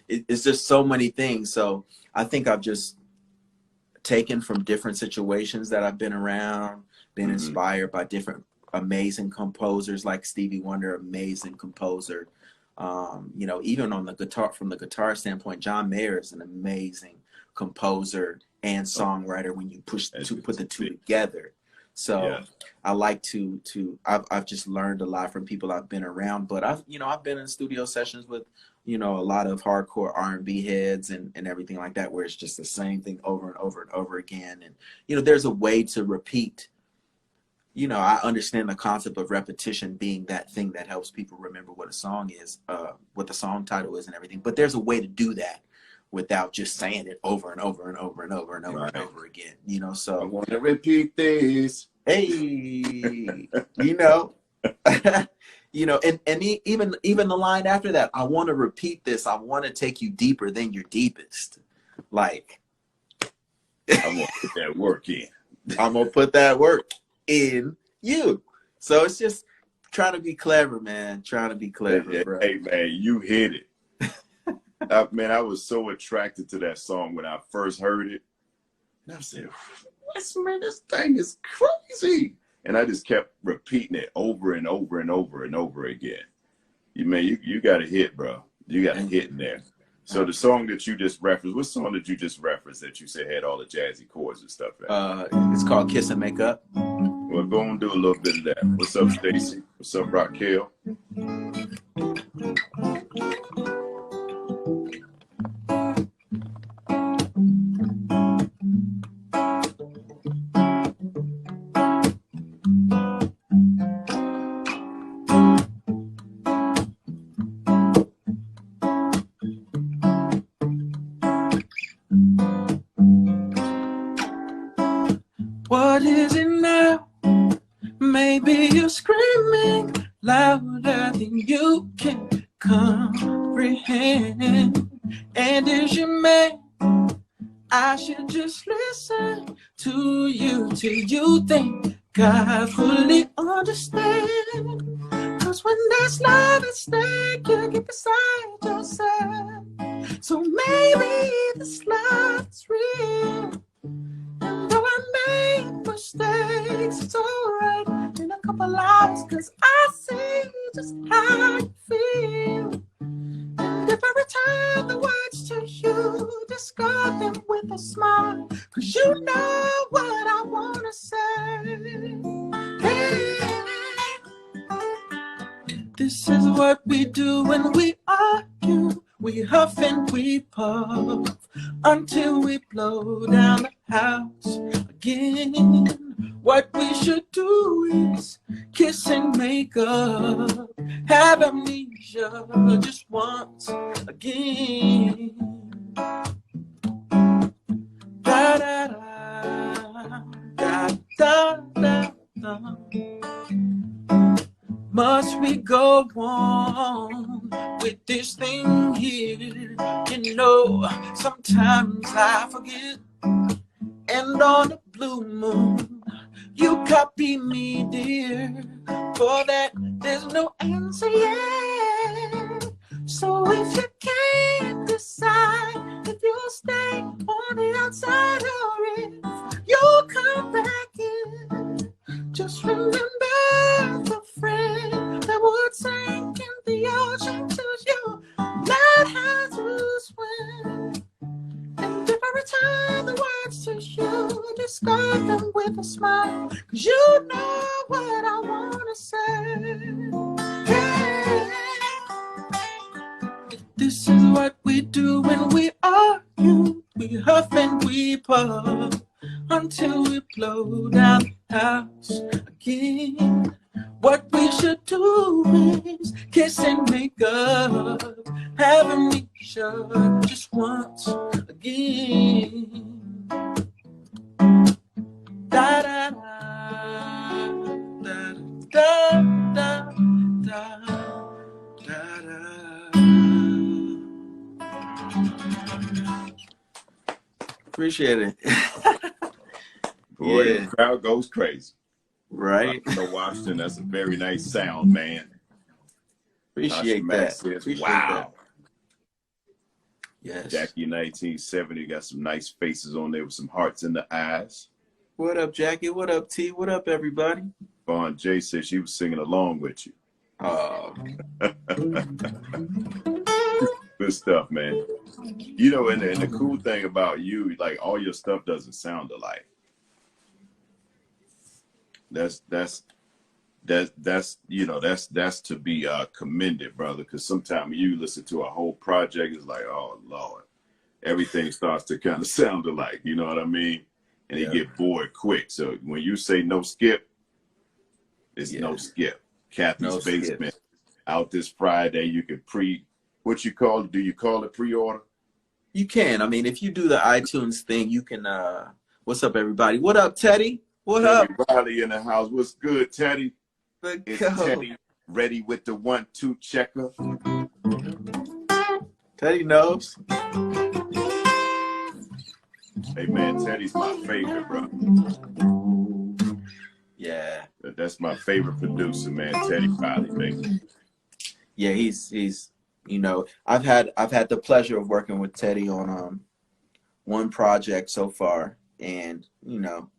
it's just so many things. So I think I've just taken from different situations that I've been around, been inspired by different amazing composers like Stevie Wonder, amazing composer. You know, even on the guitar, from the guitar standpoint, John Mayer is an amazing composer and songwriter when you put the two together. So yeah. I like to I've just learned a lot from people I've been around, but I've been in studio sessions with, you know, a lot of hardcore R&B heads and everything like that, where it's just the same thing over and over and over again. And, you know, there's a way to repeat. You know, I understand the concept of repetition being that thing that helps people remember what a song is, what the song title is and everything. But there's a way to do that without just saying it over and over and over and over and over and over again, you know. So I want to repeat this. Hey, you know, you know, and even the line after that, I want to repeat this. I want to take you deeper than your deepest. Like, I'm gonna put that work in. I'm gonna put that work in you. So it's just trying to be clever, man. Trying to be clever, bro. Hey, man, you hit it. Man, I was so attracted to that song when I first heard it. And I said, man, this thing is crazy. And I just kept repeating it over and over and over and over again. You got a hit, bro. You got a hit in there. So the song that you just referenced, what song did you just reference that you said had all the jazzy chords and stuff in it? It's called Kiss and Make Up. Well, go and do a little bit of that. What's up, Stacy? What's up, Raquel? What is it now? Maybe you're screaming louder than you can comprehend. And is you mad? I should just listen to you till you think I fully understand. Cause when there's love at stake, you get beside yourself. So maybe this love is real. And though I made mistakes, it's alright in a couple hours, cause I see just how you feel. And if I return the words to you, discard them with a smile, cause you know what I wanna say. Hey, this is what we do when we argue. We huff and we puff until we blow down the house again. What we should do is kiss and make up, have amnesia just once again. Da da da da da da. Must we go on with this thing here? You know, sometimes I forget. And on the blue moon, you copy me, dear. For that, there's no answer yet. So if you can't decide, then if you stay on the outside or if you'll come back in. Just remember the friend that would sink in the ocean to you, not how to swim. And every time the words to you, describe them with a smile, 'cause you know what I wanna say. Hey. This is what we do when we argue. We huff and we puff until we blow down the house again. What we should do is kiss and make up, having each other just once again. Da da da da da da da da da. Appreciate it. Boy, Yeah. the crowd goes crazy. Right. So Washington, that's a very nice sound, man. Appreciate that. Says, Appreciate wow. that. Yes. Jackie 1970 got some nice faces on there with some hearts in the eyes. What up, Jackie? What up, T? What up, everybody? Vaughn J said she was singing along with you. Oh. Good stuff, man. You know, and the cool thing about you, like all your stuff doesn't sound alike. That's you know, that's to be commended, brother, because sometimes you listen to a whole project, it's like, oh Lord, everything starts to kind of sound alike, you know what I mean? And you get bored quick. So when you say no skip, it's no skip. Kathy's Basement out this Friday. You can what you call it? Do you call it pre-order? You can. I mean, if you do the iTunes thing, you can what's up, everybody? What up, Teddy? What up? Riley in the house. What's good, Teddy? It's Teddy ready with the 1-2 checker. Teddy knows. Hey man, Teddy's my favorite, bro. Yeah. That's my favorite producer, man. Teddy Riley, baby. Yeah, he's you know, I've had the pleasure of working with Teddy on one project so far, and you know,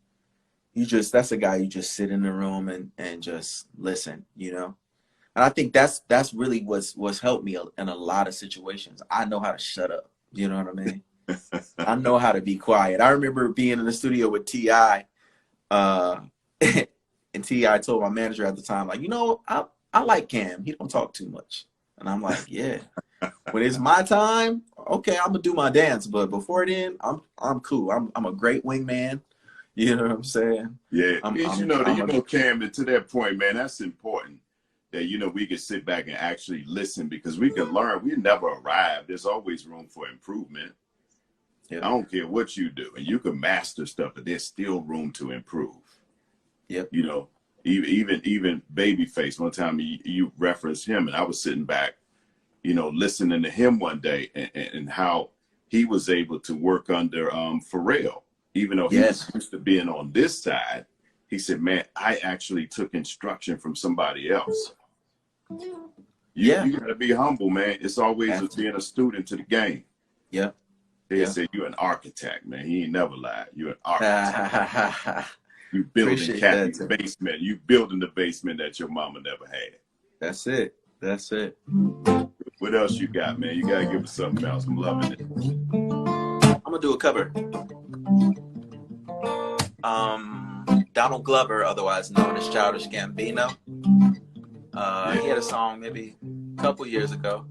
that's a guy you just sit in the room and just listen, you know. And I think that's really what's helped me in a lot of situations. I know how to shut up, you know what I mean? I know how to be quiet. I remember being in the studio with T.I. And T.I. told my manager at the time, like, you know, I like Cam. He don't talk too much. And I'm like, yeah. When it's my time, okay, I'm gonna do my dance. But before then, I'm cool. I'm a great wingman. You know what I'm saying? Yeah. You know, Cam, to that point, man, that's important. That, you know, we can sit back and actually listen, because we can learn. We never arrive. There's always room for improvement. Yep. I don't care what you do, and you can master stuff, but there's still room to improve. Yep. You know, even Babyface. One time you referenced him, and I was sitting back, you know, listening to him one day, and how he was able to work under Pharrell, even though he was used to being on this side. He said, "Man, I actually took instruction from somebody else." You got to be humble, man. It's always being a student to the game. Yeah. They said you're an architect, man. He ain't never lied. You're an architect. You building Kathy's basement. You building the basement that your mama never had. That's it. That's it. What else you got, man? You gotta give us something else. I'm loving it. I'm gonna do a cover. Donald Glover, otherwise known as Childish Gambino. He had a song maybe a couple years ago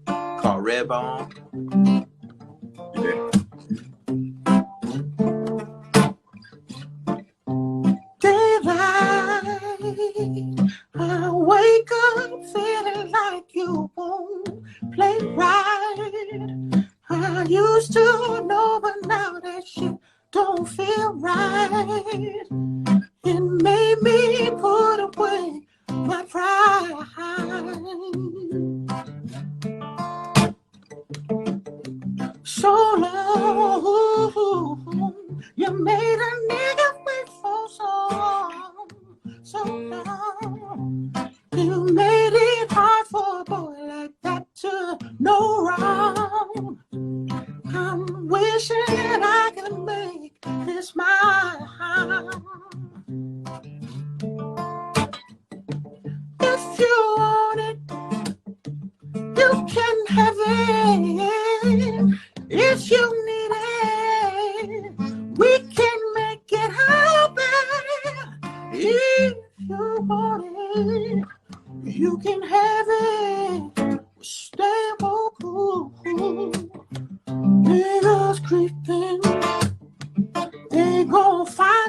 called Redbone. Daylight, I wake up feeling like you won't play right. I used to know, but now that shit don't feel right. It made me put away my pride. So long, you made a nigga wait for so long. You made it hard for a boy like that to know wrong. I'm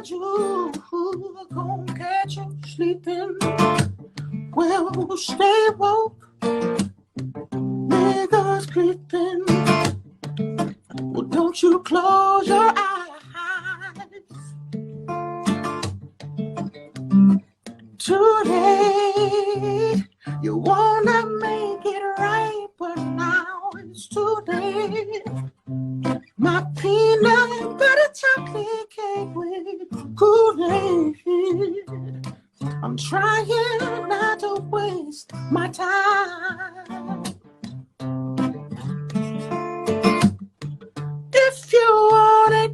find you, gonna catch you sleeping. Well, stay woke, niggas creeping. Well, don't you close your eyes. Too late. You wanna make it right, but now it's too late. My peanut butter chocolate cake with Kool-Aid. I'm trying not to waste my time. If you want it,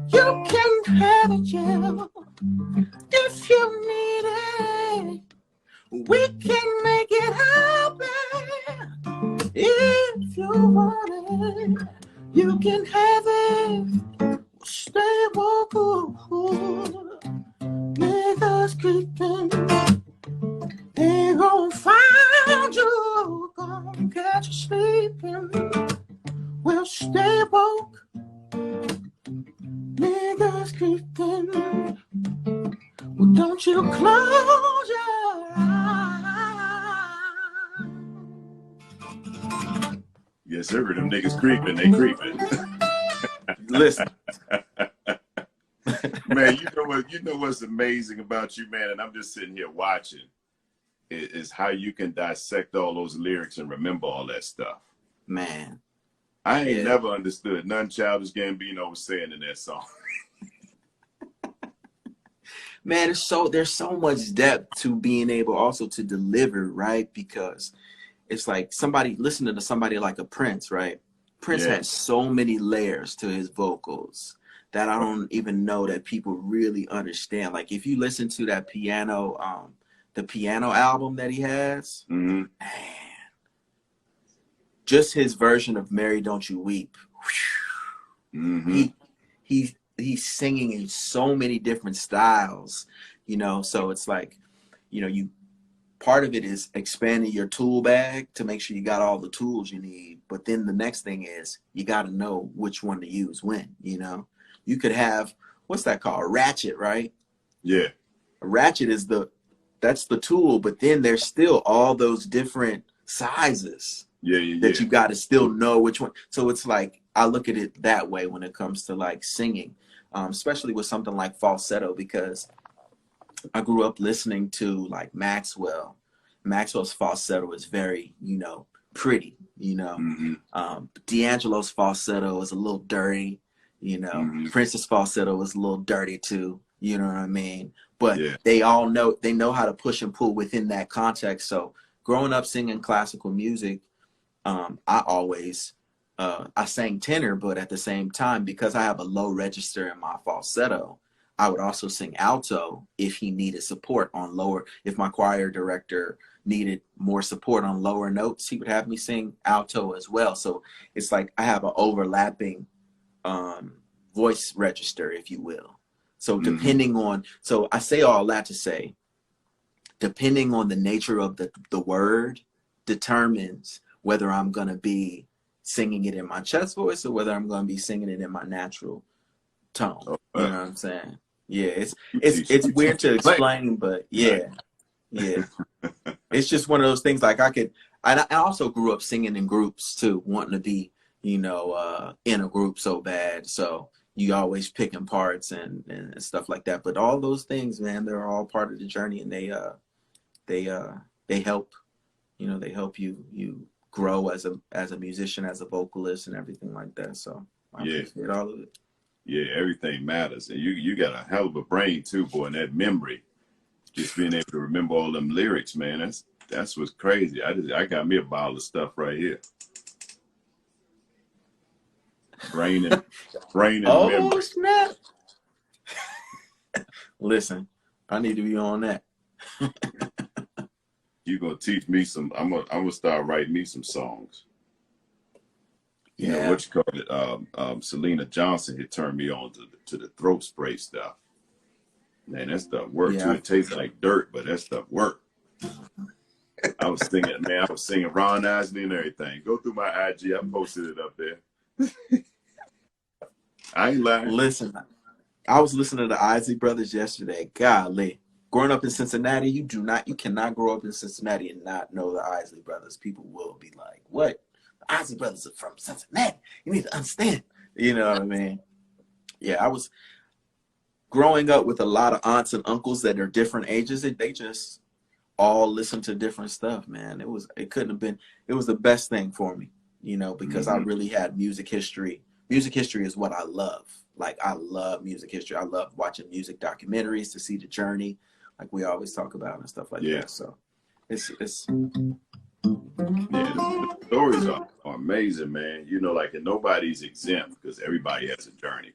you can have it, yeah. If you need it, we can make it happen. If you want it, you can have it. Stay woke, niggas creeping. They gon' find you, gon' catch you sleeping. Well, stay woke, niggas creeping. Well, don't you close your eyes. Yes, sir. Them niggas creeping. They creeping. Listen. Man, you know what's amazing about you, man, and I'm just sitting here watching, is how you can dissect all those lyrics and remember all that stuff. Man. I ain't never understood none Childish Gambino was saying in that song. Man, there's so much depth to being able also to deliver, right? Because it's like listening to somebody like a Prince, right? Prince had so many layers to his vocals that I don't even know that people really understand. Like if you listen to that piano, the piano album that he has, man, just his version of "Mary Don't You Weep," he's singing in so many different styles, you know. So it's like, you know, part of it is expanding your tool bag to make sure you got all the tools you need. But then the next thing is you got to know which one to use when, you know. You could have, what's that called? A ratchet, right? Yeah. A ratchet that's the tool, but then there's still all those different sizes that you got to still know which one. So it's like, I look at it that way when it comes to like singing, especially with something like falsetto, because I grew up listening to like Maxwell. Maxwell's falsetto is very, you know, pretty, you know. D'Angelo's falsetto is a little dirty, you know. Prince's falsetto is a little dirty too, you know what I mean? But they know how to push and pull within that context. So growing up singing classical music, I always I sang tenor, but at the same time, because I have a low register in my falsetto, I would also sing alto if he needed support on lower. If my choir director needed more support on lower notes, he would have me sing alto as well. So it's like I have an overlapping voice register, if you will. So depending on, so I say all that to say, depending on the nature of the word determines whether I'm going to be singing it in my chest voice or whether I'm going to be singing it in my natural tone. You know what I'm saying? Yeah, it's weird to explain, but yeah. It's just one of those things. Like I also grew up singing in groups too, wanting to be, you know, in a group so bad. So you always picking parts and stuff like that. But all those things, man, they're all part of the journey, and they help, you know, they help you grow as a musician, as a vocalist, and everything like that. So I appreciate all of it. Yeah, everything matters, and you got a hell of a brain too, boy. And that memory, just being able to remember all them lyrics, man. That's what's crazy. I got me a bottle of stuff right here. Brain and memory. Snap! Listen, I need to be on that. You gonna teach me some? I'm gonna start writing me some songs. You know what you call it? Selena Johnson had turned me on to the throat spray stuff. Man, that stuff worked too. It tastes like dirt, but that stuff worked. I was singing Ron Isley and everything. Go through my IG. I posted it up there. I ain't lying. Listen, I was listening to the Isley Brothers yesterday. Golly. Growing up in Cincinnati, you cannot grow up in Cincinnati and not know the Isley Brothers. People will be like, what? The Isley Brothers are from Cincinnati. You need to understand. You know what I mean? Yeah, I was growing up with a lot of aunts and uncles that are different ages. They just all listen to different stuff, man. It was the best thing for me, because I really had music history. Music history is what I love. Like, I love music history. I love watching music documentaries to see the journey, like we always talk about and stuff like that. So it's the stories are amazing, man. Like, and nobody's exempt because everybody has a journey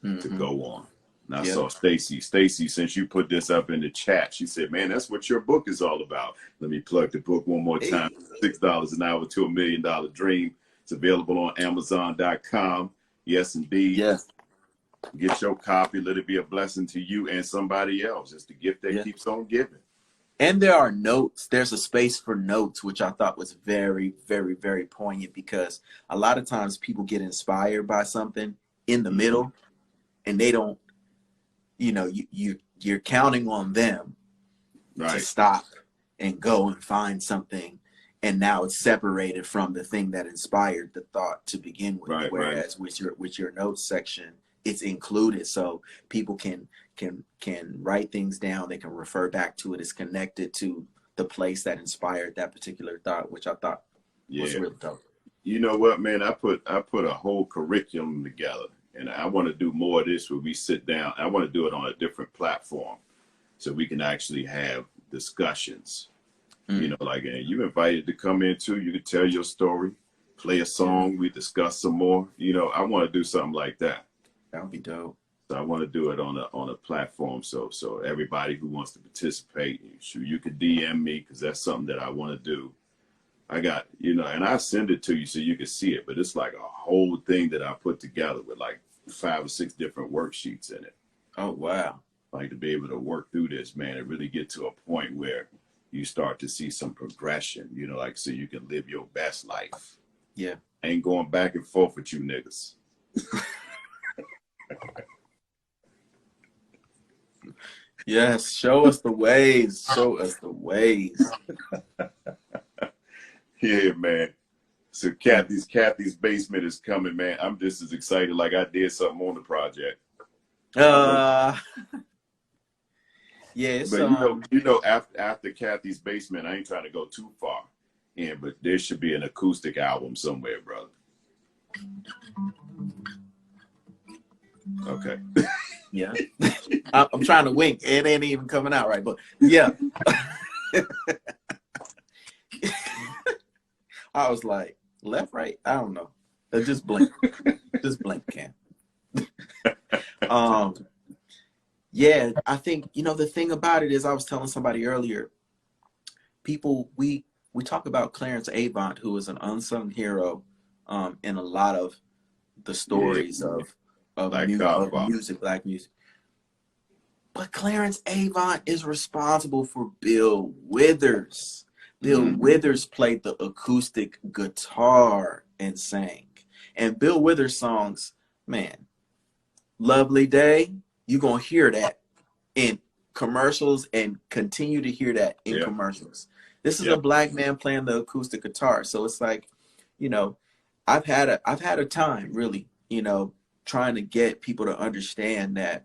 to go on. And I saw Stacy, since you put this up in the chat, she said, man, that's what your book is all about. Let me plug the book one more time. $6 an hour to $1 million dream. It's available on Amazon.com. Yes, indeed. Yes. Get your copy. Let it be a blessing to you and somebody else. It's the gift that keeps on giving. And there are notes. There's a space for notes, which I thought was very, very, very poignant, because a lot of times people get inspired by something in the middle and they don't, you're counting on them to stop and go and find something. And now it's separated from the thing that inspired the thought to begin with. Whereas with your notes section, it's included, so people can write things down. They can refer back to it. It's connected to the place that inspired that particular thought, which I thought was really dope. You know what, man? I put a whole curriculum together, and I want to do more of this where we sit down. I want to do it on a different platform so we can actually have discussions. Like, and you invited to come in too. You could tell your story, play a song, we discuss some more. I want to do something like that. That would be dope. So I want to do it on a platform. So everybody who wants to participate, you could DM me, because that's something that I want to do. I got, and I send it to you so you can see it, but it's like a whole thing that I put together with like 5 or 6 different worksheets in it. Oh, wow. Like, to be able to work through this, man, and really get to a point where you start to see some progression, like, so you can live your best life. Yeah. Ain't going back and forth with you niggas. Yes, show us the ways. Show us the ways. Yeah, man. So Kathy's basement is coming, man. I'm just as excited like I did something on the project. Yeah, but after Kathy's basement, I ain't trying to go too far in, but there should be an acoustic album somewhere, brother. Okay. Yeah. I'm trying to wink. It ain't even coming out right, but yeah. I was like, left, right? I don't know. Just blink. Just blink, Cam. Yeah, I think, the thing about it is, I was telling somebody earlier, people, we talk about Clarence Avant, who is an unsung hero in a lot of the stories of music, Black music. But Clarence Avant is responsible for Bill Withers. Bill Withers played the acoustic guitar and sang. And Bill Withers songs, man, Lovely Day, you're going to hear that in commercials and continue to hear that in commercials. This is a Black man playing the acoustic guitar. So it's like, I've had a time really, trying to get people to understand that,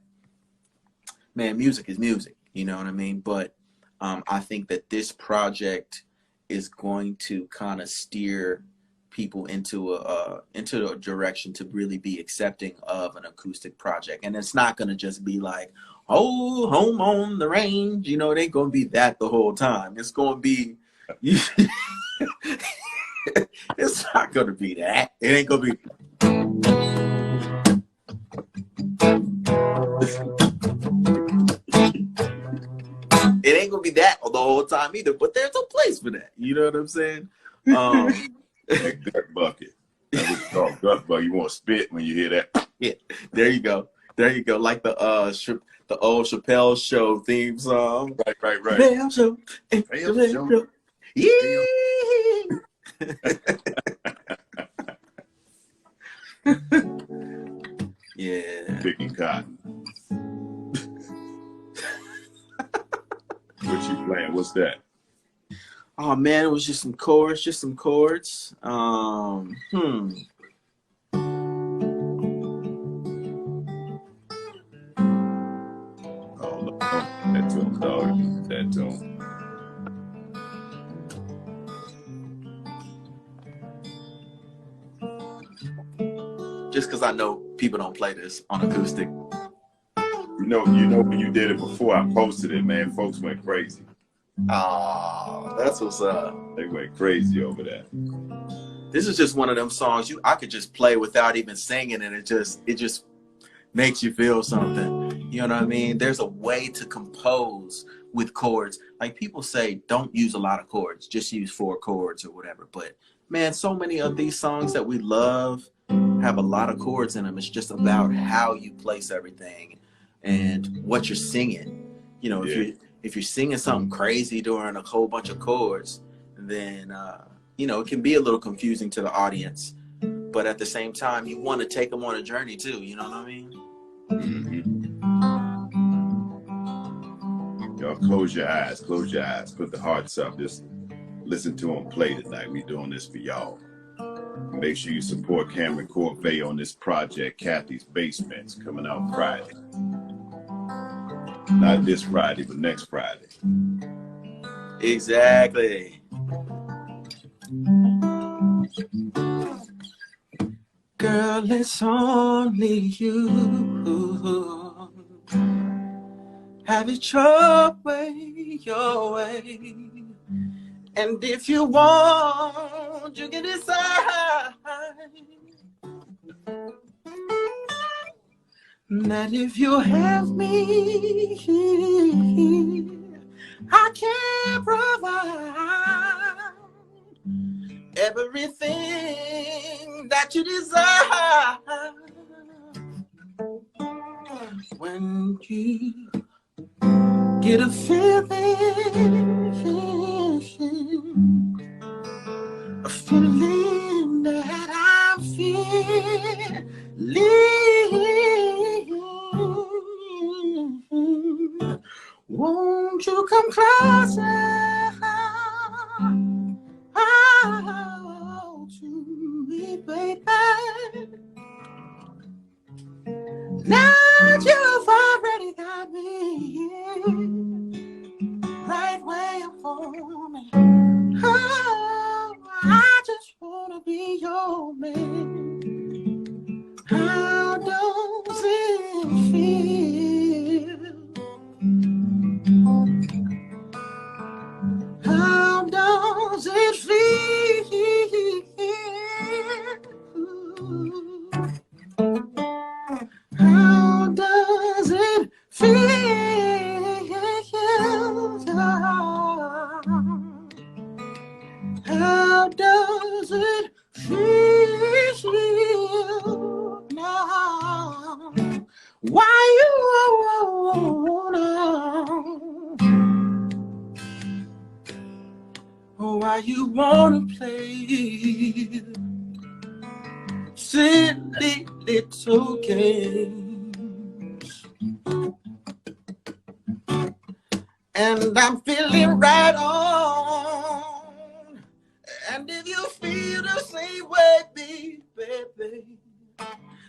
man, music is music, you know what I mean? But I think that this project is going to kind of steer people into a direction to really be accepting of an acoustic project. And it's not going to just be like, oh, home on the range. It ain't going to be that the whole time. It's going to be, it's not going to be that. It ain't going to be. It ain't gonna be that the whole time either, but there's a place for that. You know what I'm saying? That gut bucket. That's what it's called, gut bucket. You want to spit when you hear that? Yeah, there you go. Like the old Chappelle Show theme song. Right. Chappelle Show. Yeah. Yeah. Picking cotton. What you playing? What's that? Oh man, it was just some chords, Oh, Lord. That tune, dog. That tune. Just because I know people don't play this on acoustic. You know when you did it before I posted it, man, folks went crazy. Oh, that's what's up. They went crazy over that. This is just one of them songs I could just play without even singing, and it just makes you feel something. You know what I mean? There's a way to compose with chords. Like people say, don't use a lot of chords, just use 4 chords or whatever. But man, so many of these songs that we love have a lot of chords in them. It's just about how you place everything and what you're singing. You know, if you're singing something crazy during a whole bunch of chords, then you know, it can be a little confusing to the audience. But at the same time, you want to take them on a journey too. You know what I mean? Y'all close your eyes, put the hearts up, just listen to them play tonight. We doing this for y'all. Make sure you support Kameron Corvet on this project, Kathy's Basements, coming out Friday. Not this Friday, but next Friday. Exactly. Girl, it's only you. Have it your way. And if you want, you can decide that if you have me, I can provide everything that you desire. When you get a feeling that I'm feeling, won't you come closer to me, baby? Now you've already got me right where you want me. Oh, I just wanna be your man. How does it feel? How does it feel? How does it feel? How does it feel now? Why you wanna? Why you wanna play silly little games? And I'm feeling right on. And if you feel the same way, baby,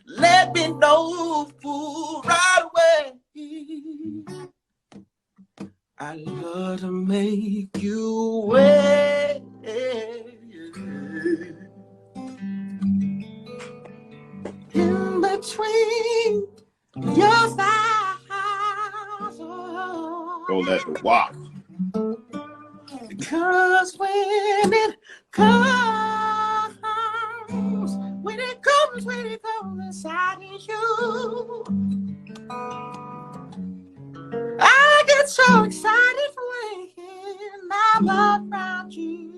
let me know right away. I love to make you wait. In between your thighs. Go let the walk. Because when it comes inside of you, I get so excited when I'm around you.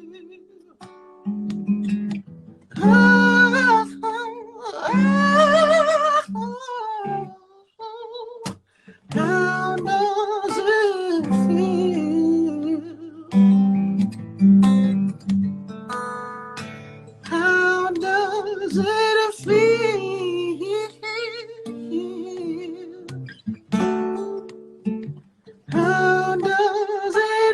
How does it feel? How does it feel? How does it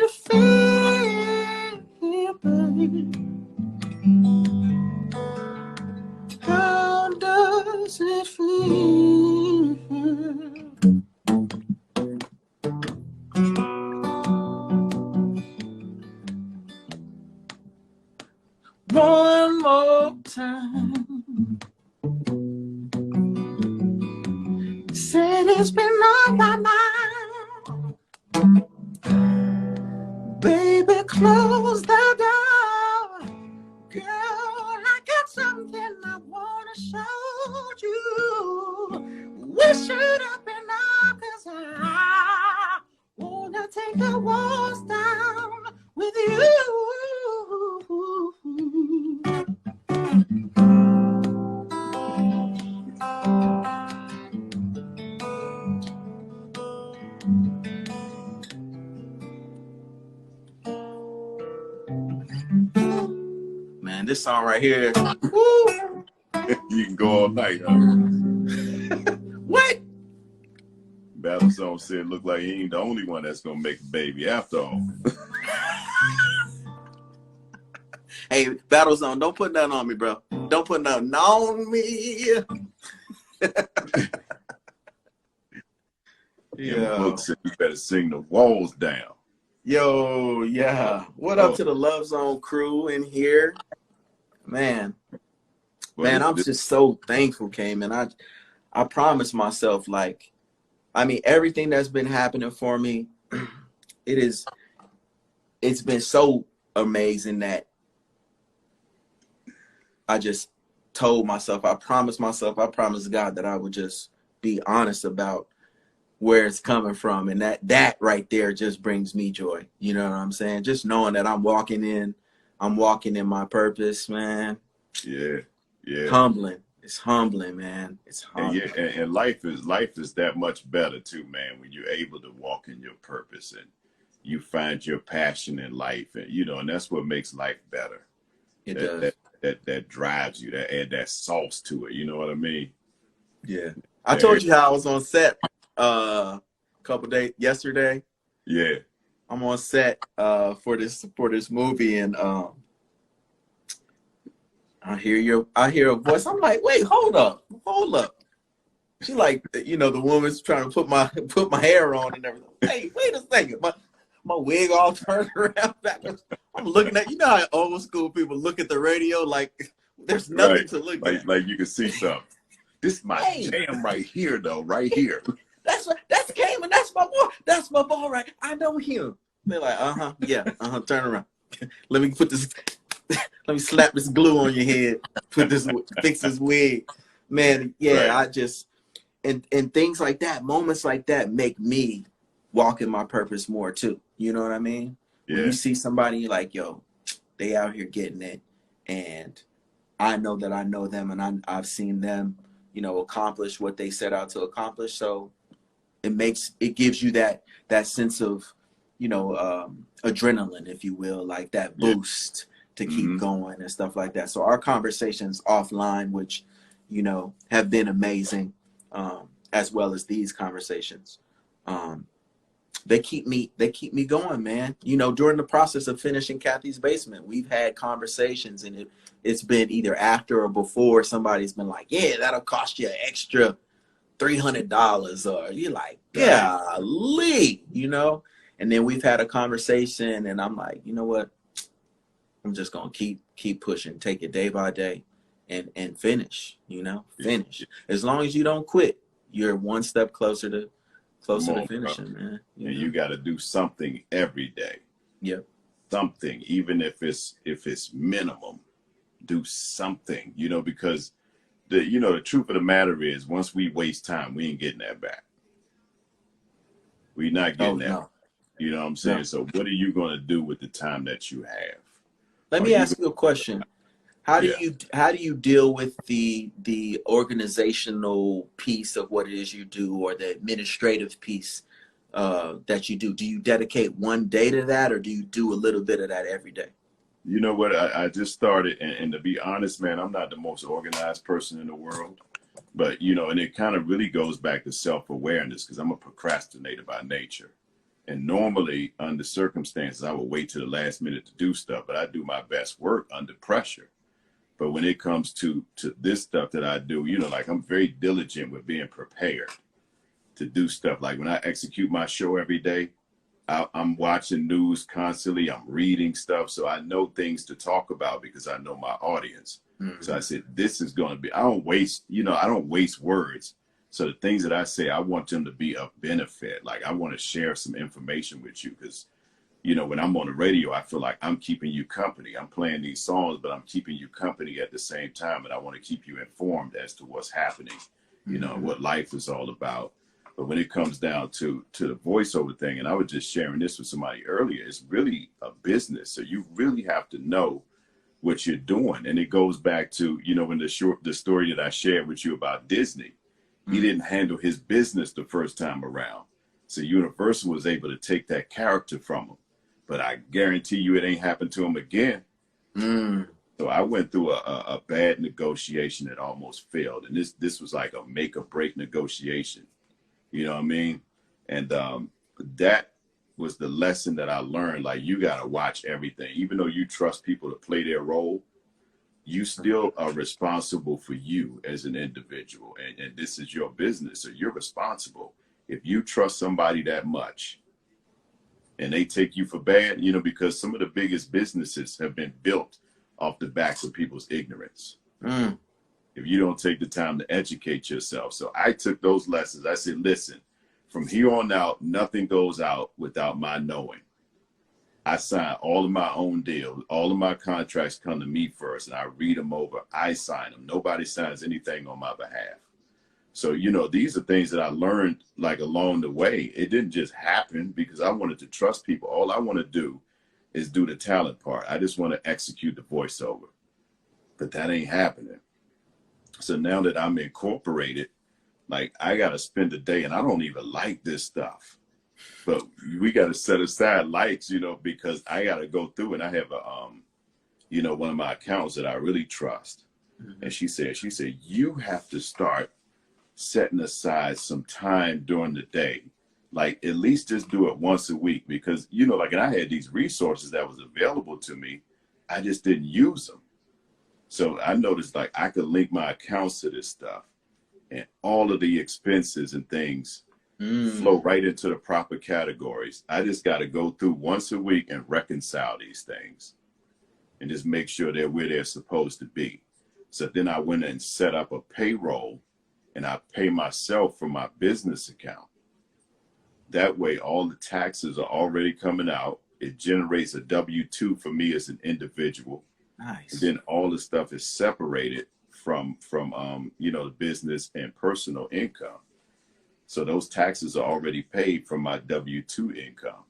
It's been on my mind. Baby, close the door. Girl, I got something I wanna show you. We should up and up, 'cause I wanna take the walls down with you. Man, this song right here. Woo. You can go all night, huh? What? Battlezone said, look like he ain't the only one that's gonna make a baby after all. Hey, Battlezone, don't put nothing on me, bro. Don't put nothing on me. Yeah. Book said you better sing the walls down. Yo, yeah. What up to the Love Zone crew in here? Man. Well, man, I'm just so thankful, Cayman. I promised myself, like, I mean, everything that's been happening for me, it's been so amazing that I just told myself, I promised God that I would just be honest about where it's coming from. And that right there just brings me joy. You know what I'm saying? Just knowing that I'm walking in my purpose, man. Yeah. Yeah. Humbling. It's humbling, man. It's humbling. And, and life is that much better too, man, when you're able to walk in your purpose and you find your passion in life, and and that's what makes life better. It does. That drives you, that add that sauce to it. You know what I mean? Yeah. I told you how I was on set couple days yesterday. Yeah. I'm on set for this movie, and I hear a voice. I'm like, wait, hold up. She like, the woman's trying to put my hair on and everything. Hey, wait a second. My wig all turned around back. I'm looking at, how old school people look at the radio like there's nothing to look at. Like you can see something. This is my jam right here, though, right here. That's Cayman. That's my boy. That's my boy, right? I know him. They're like, yeah, turn around. Let me let me slap this glue on your head. Fix this wig, man. Yeah, right. I just and things like that, moments like that, make me walk in my purpose more too. You know what I mean? Yeah. When you see somebody, you're like, yo, they out here getting it, and I know that I know them, and I've seen them, accomplish what they set out to accomplish. So it gives you that sense of, adrenaline, if you will, like that boost to keep going and stuff like that. So our conversations offline, which, have been amazing, as well as these conversations, they keep me going, man. During the process of finishing Kathy's Basement, we've had conversations, and it's been either after or before somebody's been like, yeah, that'll cost you an extra $300, or you're like, golly, and then we've had a conversation, and I'm like, you know what? I'm just gonna keep pushing, take it day by day, and finish. Finish. As long as you don't quit, you're one step closer to finishing, man. And you got to do something every day. Yep. Something, even if it's minimum, do something. Because the truth of the matter is, once we waste time, we ain't getting that back. We're not getting that. No. You know what I'm saying? No. So what are you going to do with the time that you have? Let me ask you a question. How do you deal with the organizational piece of what it is you do, or the administrative piece that you do? Do you dedicate one day to that, or do you do a little bit of that every day? You know what? I just started, and to be honest, man, I'm not the most organized person in the world, but and it kind of really goes back to self-awareness, because I'm a procrastinator by nature. And normally, under circumstances, I would wait to the last minute to do stuff, but I do my best work under pressure. But when it comes to this stuff that I do, like, I'm very diligent with being prepared to do stuff. Like when I execute my show every day, I'm watching news constantly. I'm reading stuff, so I know things to talk about because I know my audience. Mm-hmm. So I said, this is going to be. I don't waste words. So the things that I say, I want them to be of benefit. Like I want to share some information with you because, you know, when I'm on the radio, I feel like I'm keeping you company. I'm playing these songs, but I'm keeping you company at the same time. And I want to keep you informed as to what's happening, you know, what life is all about. But when it comes down to the voiceover thing, and I was just sharing this with somebody earlier, it's really a business. So you really have to know what you're doing. And it goes back to, you know, when the story that I shared with you about Disney, he didn't handle his business the first time around. So Universal was able to take that character from him. But I guarantee you it ain't happened to him again. So I went through a bad negotiation that almost failed. And this was like a make or break negotiation. You know what I mean? And that was the lesson that I learned. Like, you got to watch everything. Even though you trust people to play their role, you still are responsible for you as an individual. And this is your business, so you're responsible. If you trust somebody that much and they take you for bad, you know, because some of the biggest businesses have been built off the backs of people's ignorance. If you don't take the time to educate yourself. So I took those lessons. I said, listen, from here on out, nothing goes out without my knowing. I sign all of my own deals. All of my contracts come to me first, and I read them over. I sign them. Nobody signs anything on my behalf. So, you know, these are things that I learned like along the way. It didn't just happen because I wanted to trust people. All I want to do is do the talent part. I just want to execute the voiceover. But that ain't happening. So now that I'm incorporated, like, I got to spend a day, and I don't even like this stuff. But we got to set aside likes, you know, because I got to go through, and I have you know, one of my accountants that I really trust. And she said, you have to start setting aside some time during the day. Like, at least just do it once a week because, you know, like, and I had these resources that was available to me. I just didn't use them. So I noticed, like, I could link my accounts to this stuff and all of the expenses and things flow right into the proper categories. I just got to go through once a week and reconcile these things and just make sure they're where they're supposed to be. So then I went and set up a payroll and I pay myself from my business account. That way, all the taxes are already coming out. It generates a W-2 for me as an individual. Nice. And then all the stuff is separated from you know, the business and personal income. So those taxes are already paid from my W-2 income.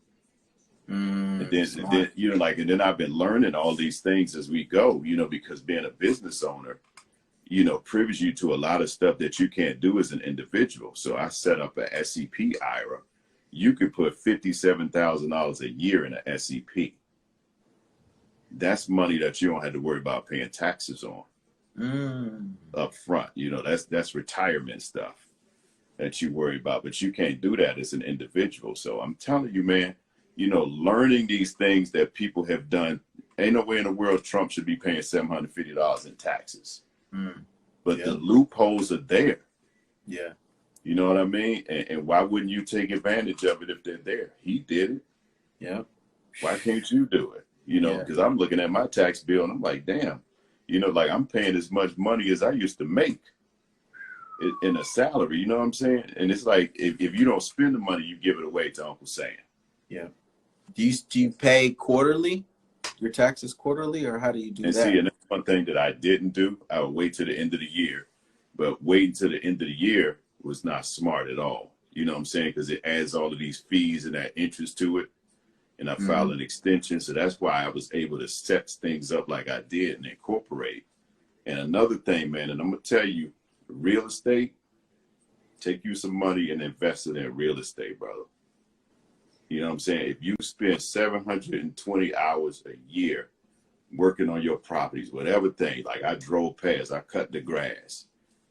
And then, you know, like, and then I've been learning all these things as we go, you know, because being a business owner, you know, privies you to a lot of stuff that you can't do as an individual. So I set up a SEP IRA. You could put $57,000 a year in a SEP. That's money that you don't have to worry about paying taxes on up front. You know, that's retirement stuff that you worry about, but you can't do that as an individual. So I'm telling you, man, you know, learning these things that people have done, ain't no way in the world Trump should be paying $750 in taxes. But the loopholes are there. Yeah. You know what I mean? And why wouldn't you take advantage of it if they're there? He did it. Yeah. Why can't you do it? You know, because I'm looking at my tax bill and I'm like, damn, you know, like, I'm paying as much money as I used to make in a salary. You know what I'm saying? And it's like, if you don't spend the money, you give it away to Uncle Sam. Yeah. Do you pay quarterly? Your taxes quarterly, or how do you do and that? See, and that's one thing that I didn't do. I would wait to the end of the year, but waiting to the end of the year was not smart at all. You know what I'm saying? Because it adds all of these fees and that interest to it. And I filed an extension. So that's why I was able to set things up like I did and incorporate. And another thing, man, and I'm going to tell you, real estate, take you some money and invest it in real estate, brother. You know what I'm saying? If you spend 720 hours a year working on your properties, whatever thing, like I drove past, I cut the grass,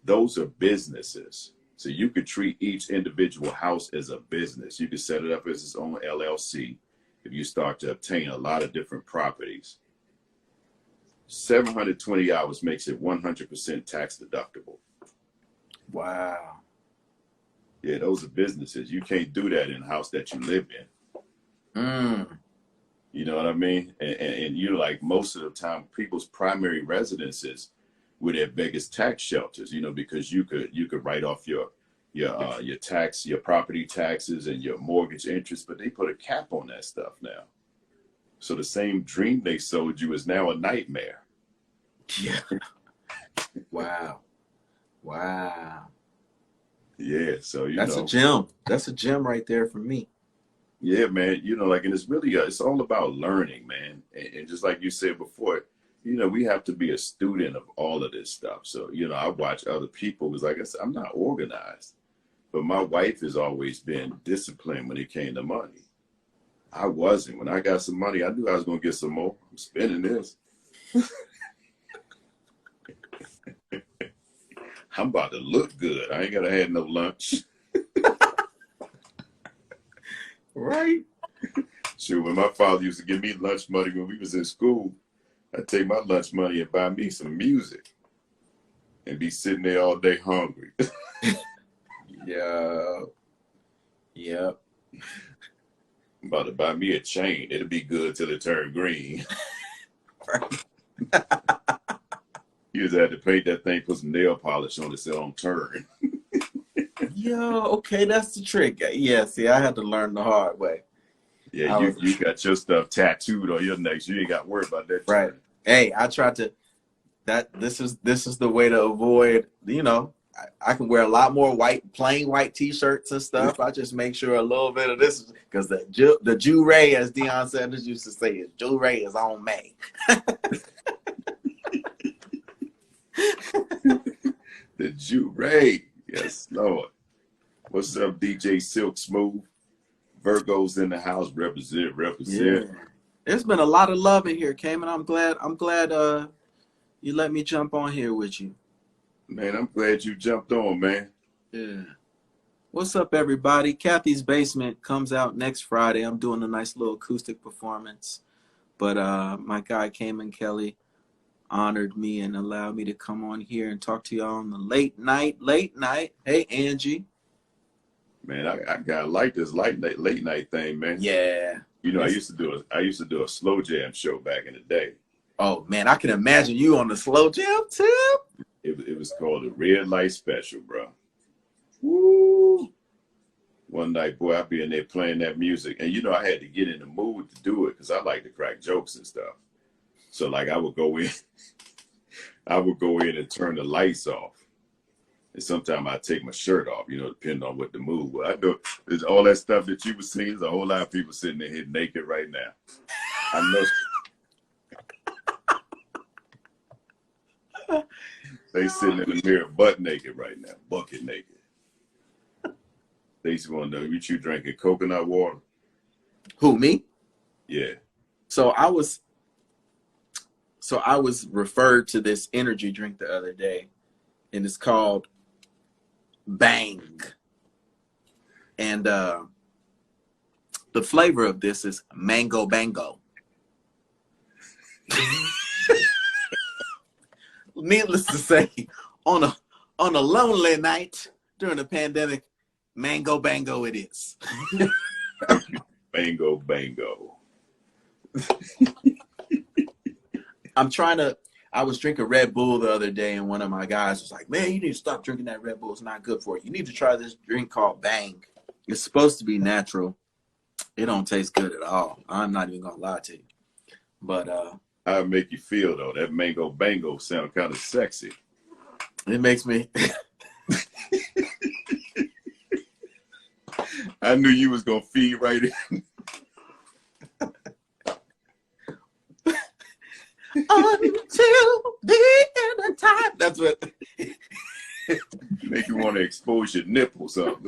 those are businesses. So you could treat each individual house as a business. You could set it up as its own LLC if you start to obtain a lot of different properties. 720 hours makes it 100% tax deductible. Wow. Yeah, those are businesses. You can't do that in a house that you live in. You know what I mean? And you know, like, most of the time, people's primary residences were their biggest tax shelters, you know, because you could write off your your property taxes and your mortgage interest, but they put a cap on that stuff now. So the same dream they sold you is now a nightmare. Yeah. Wow. Wow. Yeah, so That's a gem. That's a gem right there for me. Yeah, man. Like, and it's really it's all about learning, man. And just like you said before, we have to be a student of all of this stuff. So, I watch other people because, like I said, I'm not organized, but my wife has always been disciplined when it came to money. I wasn't. When I got some money, I knew I was going to get some more. I'm spending this. I'm about to look good. I ain't got to have no lunch. Right. Sure, when my father used to give me lunch money when we was in school, I'd take my lunch money and buy me some music and be sitting there all day hungry. Yeah. Yep. I'm about to buy me a chain. It'll be good till it turn green. You just had to paint that thing, put some nail polish on it so it don't turn. Yo, okay, that's the trick. Yeah, see, I had to learn the hard way. Yeah, you got your stuff tattooed on your neck. So you ain't got to worry about that. Right. Turn. Hey, I tried to. This is the way to avoid. I can wear a lot more plain white T-shirts and stuff. I just make sure a little bit of this, because the jewelry, as Deion Sanders used to say, is jewelry is on me. The jewelry, yes, Lord. What's up, DJ Silk Smooth? Virgos in the house, represent. Yeah. There's been a lot of love in here, Cayman. I'm glad you let me jump on here with you. Man, I'm glad you jumped on, man. Yeah. What's up, everybody? Kathy's Basement comes out next Friday. I'm doing a nice little acoustic performance. But my guy, Cayman Kelly, honored me and allowed me to come on here and talk to y'all on the late night. Hey, Angie. Man, I gotta like this late night thing, man. Yeah. I used to do a slow jam show back in the day. Oh man, I can imagine you on the slow jam too. It was called the Red Light Special, bro. Woo! One night, boy, I'd be in there playing that music, and I had to get in the mood to do it because I like to crack jokes and stuff. So like I would go in and turn the lights off. And sometimes I take my shirt off, depending on what the mood was. I know there's all that stuff that you were seeing. There's a whole lot of people sitting there here naked right now. I know. They sitting in the mirror butt naked right now, bucket naked. They just want to know, you drinking coconut water? Who, me? Yeah. So I was referred to this energy drink the other day, and it's called Bang. And the flavor of this is mango bango. Needless to say, on a lonely night during the pandemic, mango bango it is. Bango bango. I was drinking Red Bull the other day, and one of my guys was like, man, you need to stop drinking that Red Bull. It's not good for you. You need to try this drink called Bang. It's supposed to be natural. It don't taste good at all. I'm not even going to lie to you. But how it make you feel, though? That mango bango sound kind of sexy. It makes me... I knew you was going to feed right in. Until the end of time. That's what make you want to expose your nipples up.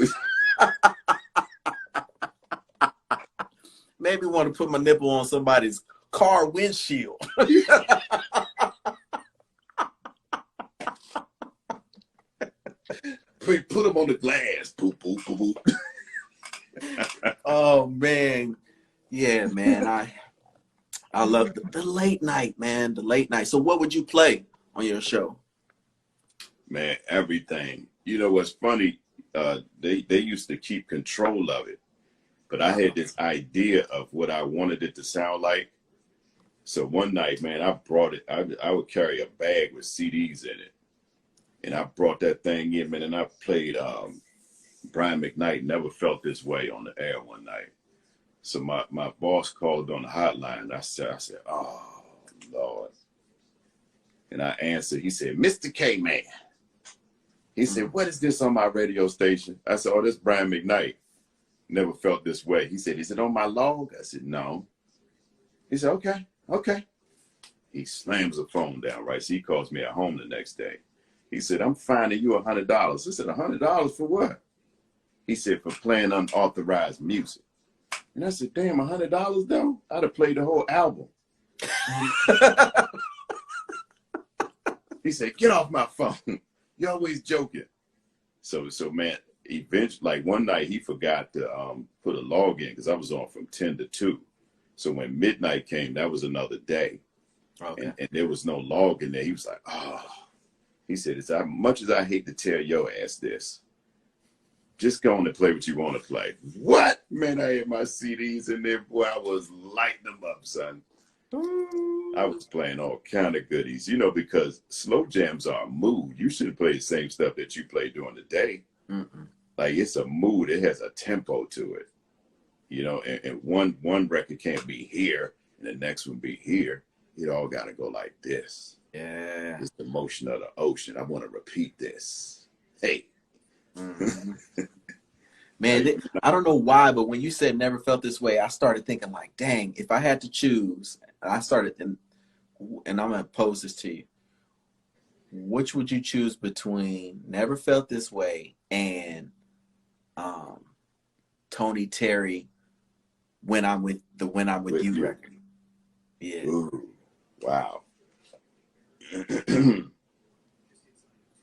Maybe want to put my nipple on somebody's car windshield. Put them on the glass. Poop, poop, poop, poop. Oh man. Yeah, man. I love the late night, man. The late night. So what would you play on your show? Man, everything. What's funny? They used to keep control of it, but I had this idea of what I wanted it to sound like. So one night, man, I brought it. I would carry a bag with CDs in it, and I brought that thing in, man, and I played Brian McKnight never felt this way on the air one night. So my boss called on the hotline. I said, oh, Lord. And I answered. He said, Mr. Cayman. He said, what is this on my radio station? I said, oh, this Brian McKnight. Never felt this way. He said, is it on my log? I said, no. He said, okay. He slams the phone down, right? So he calls me at home the next day. He said, I'm fining you $100. I said, $100 for what? He said, for playing unauthorized music. And I said, damn, $100 though? I'd have played the whole album. He said, get off my phone. You're always joking. So man, eventually, like one night he forgot to put a log in because I was on from 10 to 2. So when midnight came, that was another day. Okay. And there was no log in there. He was like, oh. He said, as much as I hate to tell your ass this, just go on and play what you want to play. What? Man, I had my CDs in there. Boy, I was lighting them up, son. I was playing all kind of goodies, you know, because slow jams are a mood. You shouldn't play the same stuff that you play during the day. Mm-mm. Like, it's a mood. It has a tempo to it, you know, and one record can't be here and the next one be here. It all got to go like this. Yeah. It's the motion of the ocean. I want to repeat this. Hey. Mm-hmm. Man, I don't know why, but when you said never felt this way, I started thinking like, dang, if I had to choose, I started, and I'm going to pose this to you. Which would you choose between Never Felt This Way and Tony Terry, When I'm With You record? Yeah. Ooh, wow.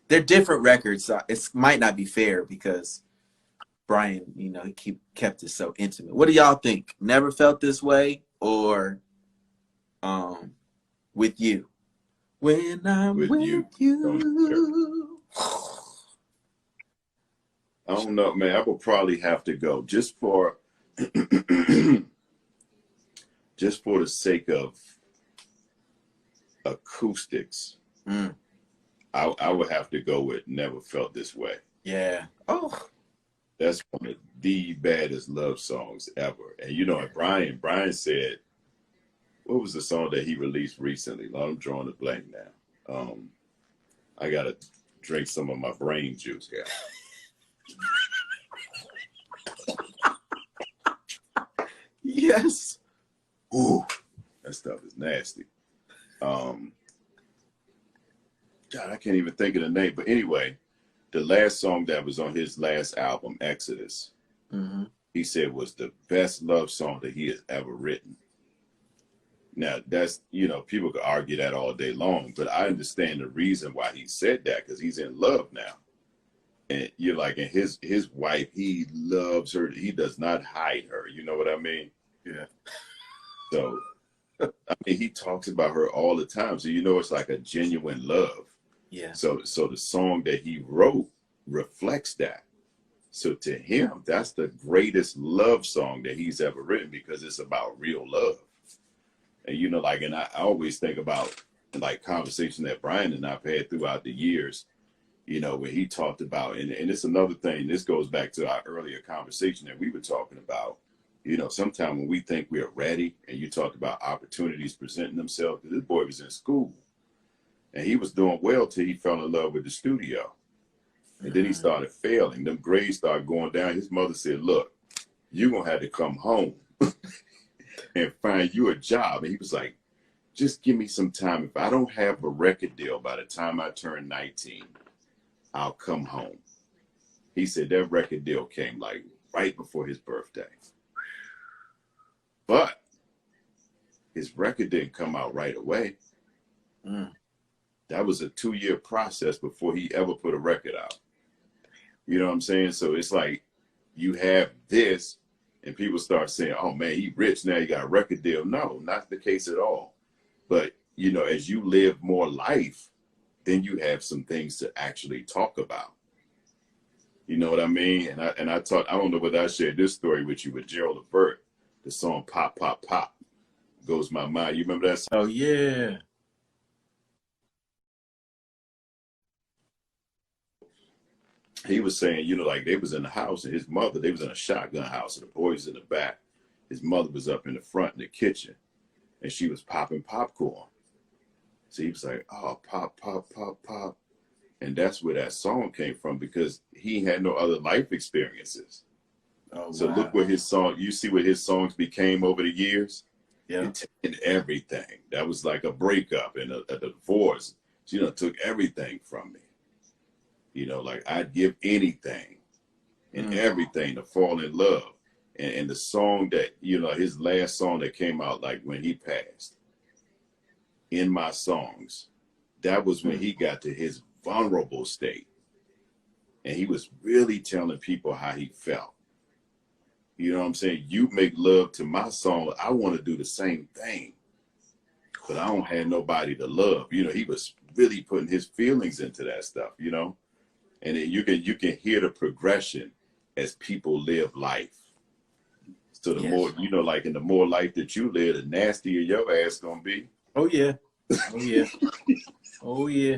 They're different records. So it might not be fair because Brian, you know, he kept it so intimate. What do y'all think? Never Felt This Way or With You? When I'm with you. I don't know, man. I would probably have to go just for the sake of acoustics. I would have to go with Never Felt This Way. Yeah. Oh. That's one of the baddest love songs ever. And you know, Brian said, what was the song that he released recently? I'm drawing a blank now. I gotta drink some of my brain juice here. Yes. Ooh, that stuff is nasty. God, I can't even think of the name. But anyway, the last song that was on his last album, Exodus, he said was the best love song that he has ever written. Now, that's, you know, people could argue that all day long, but I understand the reason why he said that, because he's in love now. And you're like, and his wife, he loves her. He does not hide her. You know what I mean? Yeah. So, I mean, he talks about her all the time. So, you know, it's like a genuine love. Yeah. So the song that he wrote reflects that. So to him, that's the greatest love song that he's ever written, because it's about real love. And, you know, like, and I always think about like conversation that Brian and I've had throughout the years, you know, where he talked about, and it's another thing, this goes back to our earlier conversation that we were talking about, you know, sometime when we think we're ready, and you talked about opportunities presenting themselves, because this boy was in school and he was doing well till he fell in love with the studio. And then he started failing. Them grades started going down. His mother said, look, you're going to have to come home and find you a job. And he was like, just give me some time. If I don't have a record deal by the time I turn 19, I'll come home. He said that record deal came like right before his birthday. But his record didn't come out right away. That was a 2-year process before he ever put a record out. You know what I'm saying? So it's like you have this and people start saying, oh man, he rich now, he got a record deal. No, not the case at all. But, you know, as you live more life, then you have some things to actually talk about. You know what I mean? And I don't know whether I shared this story with you with Gerald Levert, the song Pop, Pop, Pop, Goes My Mind. You remember that song? Oh, yeah. he was saying, you know, like they was in the house and his mother, they was in a shotgun house and the boys in the back. His mother was up in the front in the kitchen and she was popping popcorn. So he was like, oh, pop, pop, pop, pop. And that's where that song came from because he had no other life experiences. Oh, So wow. look what his song, you see what his songs became over the years? Yeah. And everything. That was like a breakup and a divorce. You know, took everything from me. You know, like I'd give anything and everything to fall in love. And the song that, you know, his last song that came out, like when he passed, In My Songs, that was when he got to his vulnerable state. And he was really telling people how he felt. You know what I'm saying? You make love to my song. I want to do the same thing. But I don't have nobody to love. You know, he was really putting his feelings into that stuff, you know? And you can hear the progression as people live life. So the more, you know, like in the more life that you live, the nastier your ass gonna be. Oh yeah. Oh yeah. Oh yeah.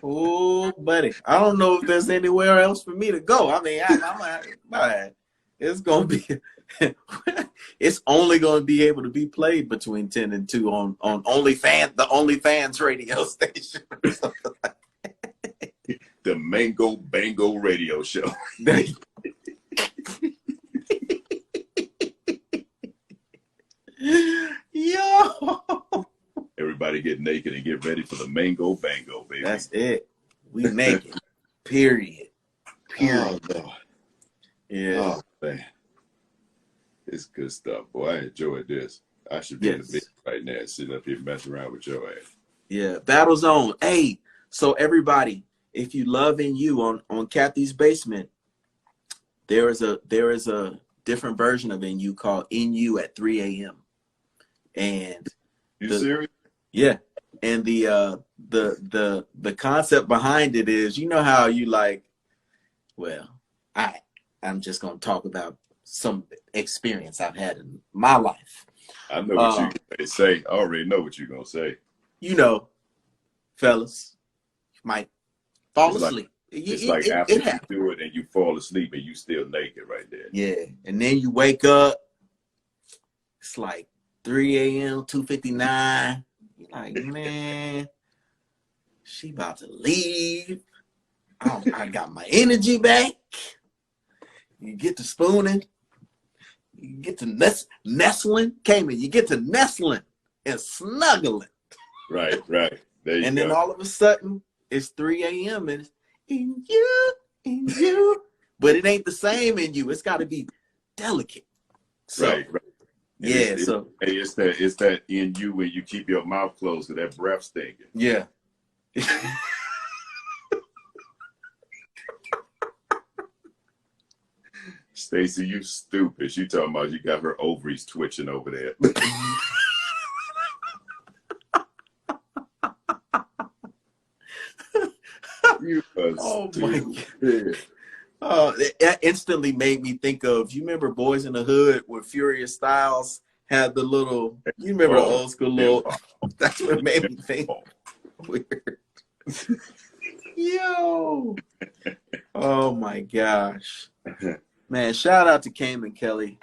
Oh, buddy. I don't know if there's anywhere else for me to go. I mean, it's gonna be it's only gonna be able to be played between 10 and 2 on OnlyFans, the OnlyFans radio station. The Mango Bango radio show. Yo. Everybody get naked and get ready for the Mango Bango, baby. That's it. We naked. Period. Oh, no. Yeah. Oh, man. It's good stuff, boy. I enjoyed this. I should be in the bed right now, sitting up here messing around with your ass. Yeah. Battle Zone. Hey, so everybody, if you love In You on Kathy's Basement, there is a different version of In You called In You at 3 a.m. And you serious? Yeah. And the concept behind it is, you know how you like, well, I'm just gonna talk about some experience I've had in my life. I know what you're gonna say. I already know what you're gonna say. You know, fellas, you might fall asleep. It's like after you do it and you fall asleep and you still naked right there. Yeah. And then you wake up, it's like 3 a.m., 2:59. You're like, man, she about to leave. I got my energy back. You get to spooning. You get to nestling. Cayman, you get to nestling and snuggling. Right. There you and go. then all of a sudden, it's 3 a.m. and it's in you. But it ain't the same in you. It's got to be delicate. So, right. Yeah, so it's that in you when you keep your mouth closed and that breath stinking. Yeah. Stacy, you stupid. She talking about you got her ovaries twitching over there. You oh my God. That instantly made me think of, you remember Boys in the Hood where Furious Styles had the little, you remember the old school little, that's what made me think. Weird. Yo. Oh my gosh. Man, shout out to Cayman Kelly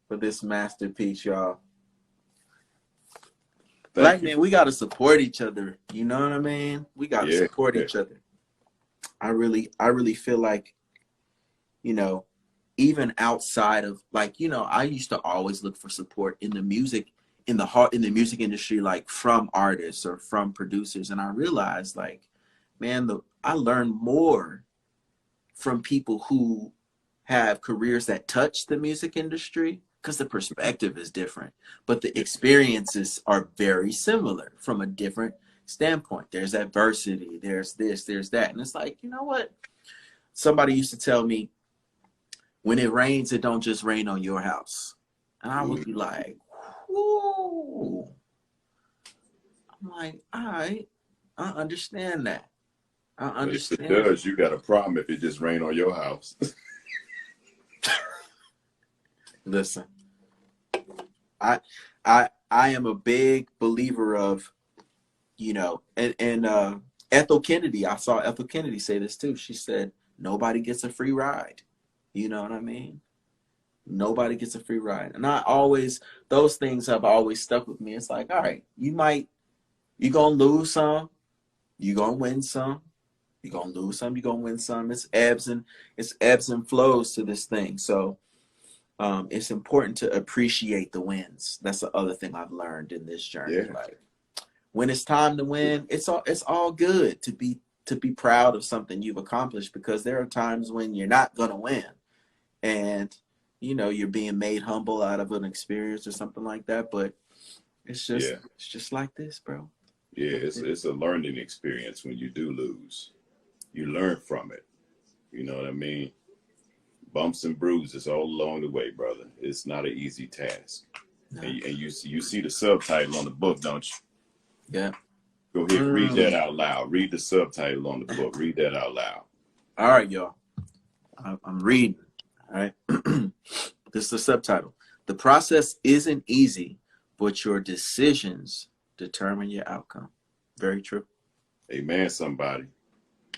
for this masterpiece, y'all. Black man, we got to support each other. You know what I mean? We got to support each other. I really feel like, you know, even outside of, like, you know, I used to always look for support in the music, in the music industry, like from artists or from producers. And I realized, like, man, I learned more from people who have careers that touch the music industry because the perspective is different, but the experiences are very similar from a different standpoint. There's adversity, there's this, there's that. And it's like, you know what? Somebody used to tell me, when it rains, it don't just rain on your house. And I would be like, whoa. I'm like, all right, I understand that. I understand. If it does, you got a problem if it just rain on your house. Listen, I am a big believer of, you know, and Ethel Kennedy, I saw Ethel Kennedy say this too. She said, nobody gets a free ride. You know what I mean? Nobody gets a free ride. And those things have always stuck with me. It's like, all right, you're going to lose some, you're going to win some. You're going to lose some, you're going to win some. It's ebbs and flows to this thing. So it's important to appreciate the wins. That's the other thing I've learned in this journey. Yeah. Like, when it's time to win, it's all good to be proud of something you've accomplished, because there are times when you're not going to win. And, you know, you're being made humble out of an experience or something like that. But it's just like this, bro. Yeah, it's a learning experience when you do lose. You learn from it. You know what I mean? Bumps and bruises all along the way, brother. It's not an easy task. No. And you see the subtitle on the book, don't you? Yeah. Go ahead, read that out loud. Read the subtitle on the book. Read that out loud. All right, y'all. I'm reading. All right. This is the subtitle. The process isn't easy, but your decisions determine your outcome. Very true. Amen, somebody.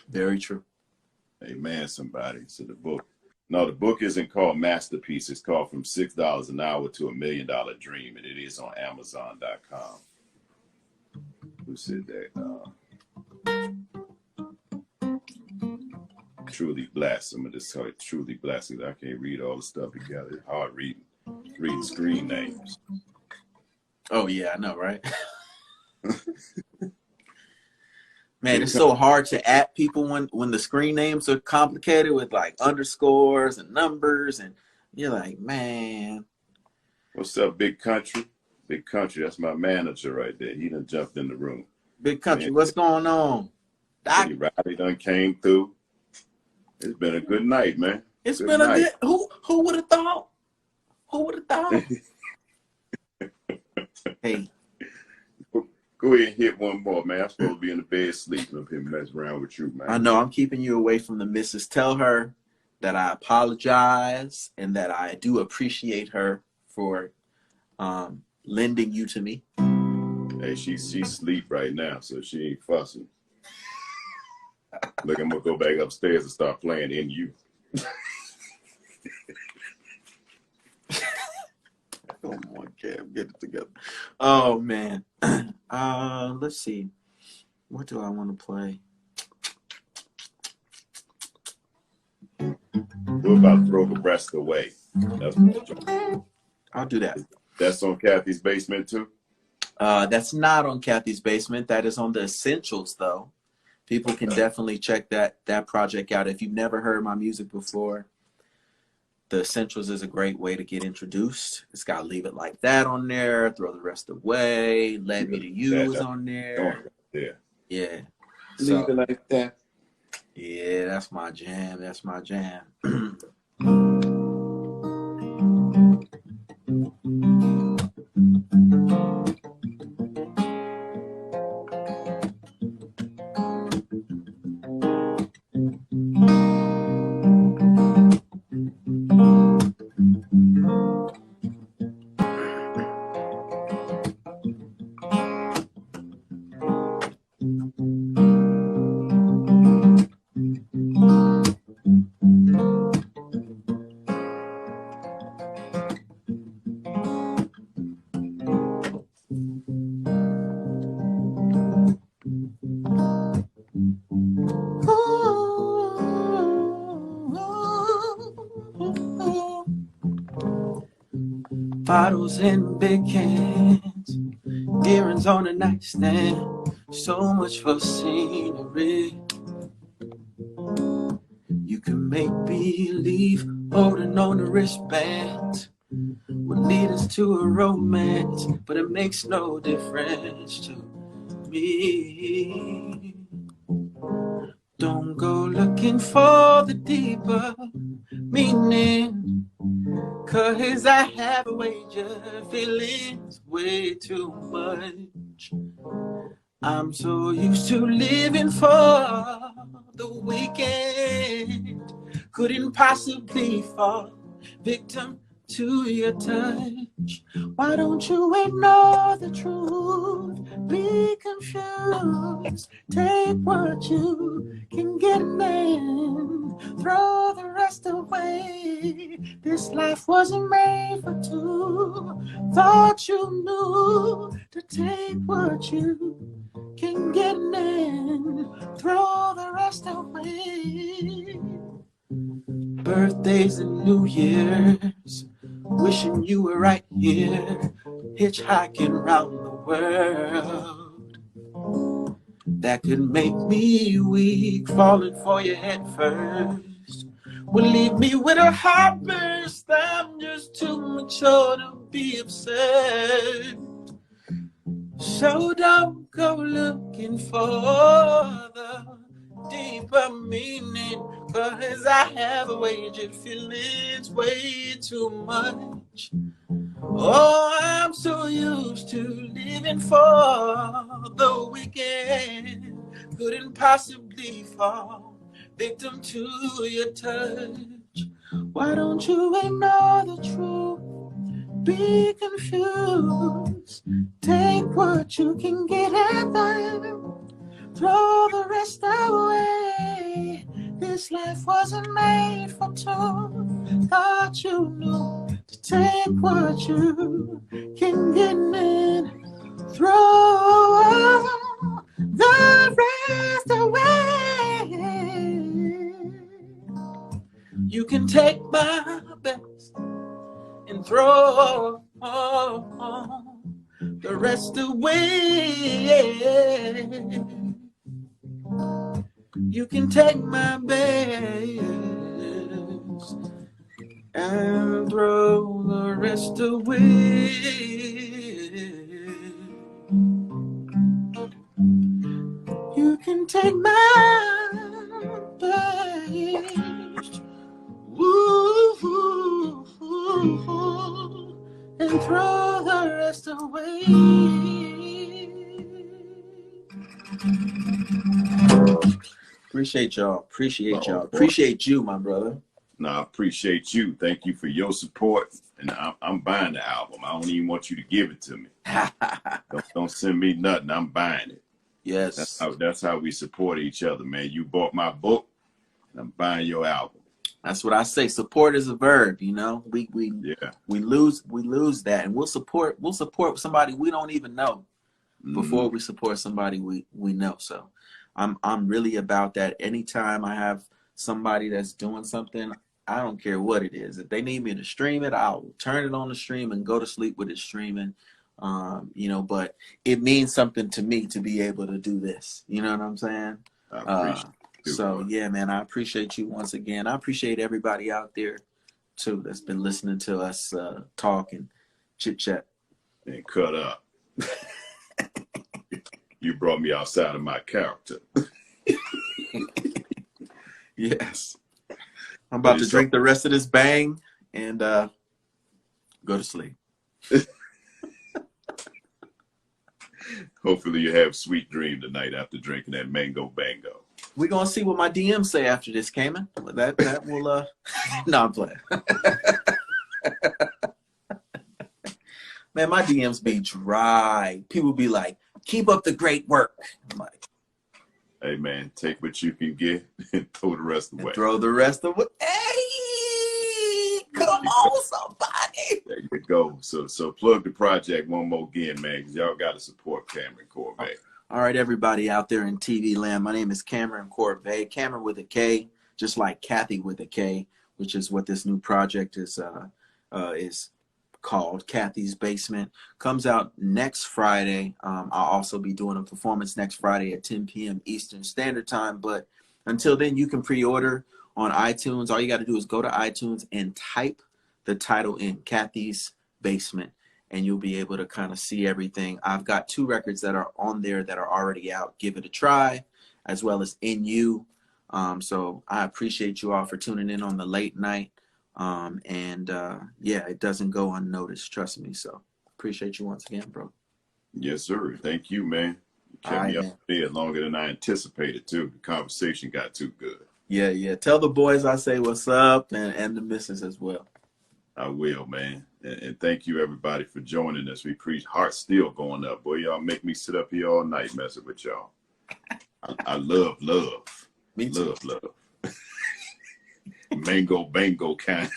Very true. Amen, somebody. So the book isn't called Masterpiece. It's called From $6 an Hour to $1 Million Dream, and it is on Amazon.com. Who said that? Truly blessed. I'm going to just tell you, truly blessed. I can't read all the stuff together. It's hard reading screen names. Oh, yeah, I know, right? Man, it's so hard to at people when the screen names are complicated with like underscores and numbers, and you're like, man. What's up, Big Country? Big Country, that's my manager right there. He done jumped in the room. Big Country, man. What's going on? Riley done came through. It's been a good night, man. It's good been night. A good. Who would have thought? Who would have thought? Hey. Go ahead and hit one more, man. I'm supposed to be in the bed sleeping up here messing around with you, man. I know I'm keeping you away from the missus. Tell her that I apologize and that I do appreciate her for lending you to me. Hey, she sleep right now, so she ain't fussing. Look, I'm gonna go back upstairs and start playing In You. Come on, Cam, get it together. Oh man. Let's see. What do I want to play? What about Throw the Rest Away? I'll do that. That's on Kathy's Basement too? That's not on Kathy's Basement. That is on the Essentials though. People can definitely check that project out. If you've never heard my music before, the Essentials is a great way to get introduced. It's got Leave It Like That on there, Throw the Rest Away, Let Me to You is on there. Yeah. Leave It Like That. Yeah, that's my jam. That's my jam. Bottles in big cans, earrings on the nightstand, so much for scenery. You can make believe holding on the wristbands will lead us to a romance, but it makes no difference to me. Don't go looking for the deeper meaning, 'cause I have a wager feelings way too much. I'm so used to living for the weekend, couldn't possibly fall victim to your touch. Why don't you ignore the truth? Be confused. Take what you can get and then throw the rest away. This life wasn't made for two. Thought you knew to take what you can get and then throw the rest away. Birthdays and New Year's, wishing you were right here, hitchhiking round the world. That could make me weak, falling for you head first. Will leave me with a heartburst. I'm just too mature to be upset. So don't go looking for the deeper meaning, 'cause I have wagered feelings way too much. Oh, I'm so used to living for the weekend. Couldn't possibly fall victim to your touch. Why don't you ignore the truth? Be confused. Take what you can get and then throw the rest away. This life wasn't made for two. Thought you knew to take what you can get and throw the rest away. You can take my best and throw the rest away. You can take my best and throw the rest away. You can take my best, ooh, and throw the rest away. Appreciate y'all. Appreciate you, my brother. No, I appreciate you. Thank you for your support. And I'm buying the album. I don't even want you to give it to me. don't send me nothing. I'm buying it. Yes. That's how we support each other, man. You bought my book, and I'm buying your album. That's what I say. Support is a verb, you know. We lose that, and we'll support somebody we don't even know before we support somebody we know. So I'm really about that. Anytime I have somebody that's doing something, I don't care what it is. If they need me to stream it, I'll turn it on the stream and go to sleep with it streaming. You know, but it means something to me to be able to do this. You know what I'm saying? I appreciate it. So yeah, man, I appreciate you once again. I appreciate everybody out there too that's been listening to us talk and chit chat and cut up. You brought me outside of my character. Yes. I'm about to drink the rest of this bang and go to sleep. Hopefully you have sweet dream tonight after drinking that mango bango. We're going to see what my DMs say after this, Cayman. That will, no, I'm playing. Man, my DMs be dry. People be like, keep up the great work. I'm like, hey, man, take what you can get and throw the rest away. Throw the rest away. Hey, come on, somebody. There you go. So plug the project one more again, man, because y'all got to support Kameron Corvet. All right, everybody out there in TV land, my name is Kameron Corvet. Kameron with a K, just like Kathy with a K, which is what this new project is called, Kathy's Basement. Comes out next Friday. I'll also be doing a performance next Friday at 10 p.m. Eastern Standard Time. But until then, you can pre-order on iTunes. All you got to do is go to iTunes and type the title in, Kathy's Basement, and you'll be able to kind of see everything. I've got 2 records that are on there that are already out. Give It a Try, as well as In You. So I appreciate you all for tuning in on the late night. Yeah, it doesn't go unnoticed, trust me. So appreciate you once again, bro. Yes, sir. Thank you, man. You kept me up in bed longer than I anticipated, too. The conversation got too good. Yeah. Tell the boys I say what's up and the missus as well. I will, man. And thank you everybody for joining us. We preach heart still going up. Boy, y'all make me sit up here all night messing with y'all. I love. Me too. Love. Mango bango kind.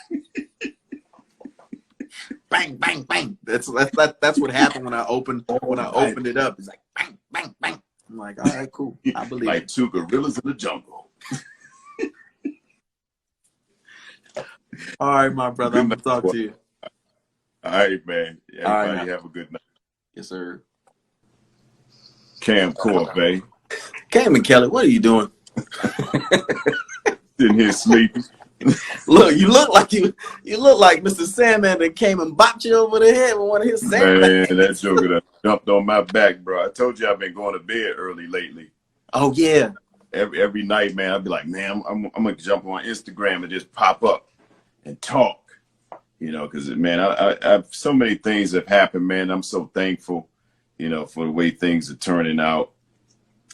Bang, bang, bang. That's what happened when I opened it up. It's like bang, bang, bang. I'm like, all right, cool. I believe like it. two gorillas in the jungle. All right, my brother. I'm gonna talk to you. All right, man. Everybody have a good night. Yes, sir. Cam Corvet. Kameron Kelly, what are you doing? Sitting here sleeping. Look, you look like Mr. Sandman that came and bopped you over the head with one of his Sandman. Man, that joker that jumped on my back, bro. I told you I've been going to bed early lately. Oh yeah. Every night, man, I'd be like, man, I'm gonna jump on Instagram and just pop up and talk. You know, because man, I so many things have happened, man. I'm so thankful, you know, for the way things are turning out.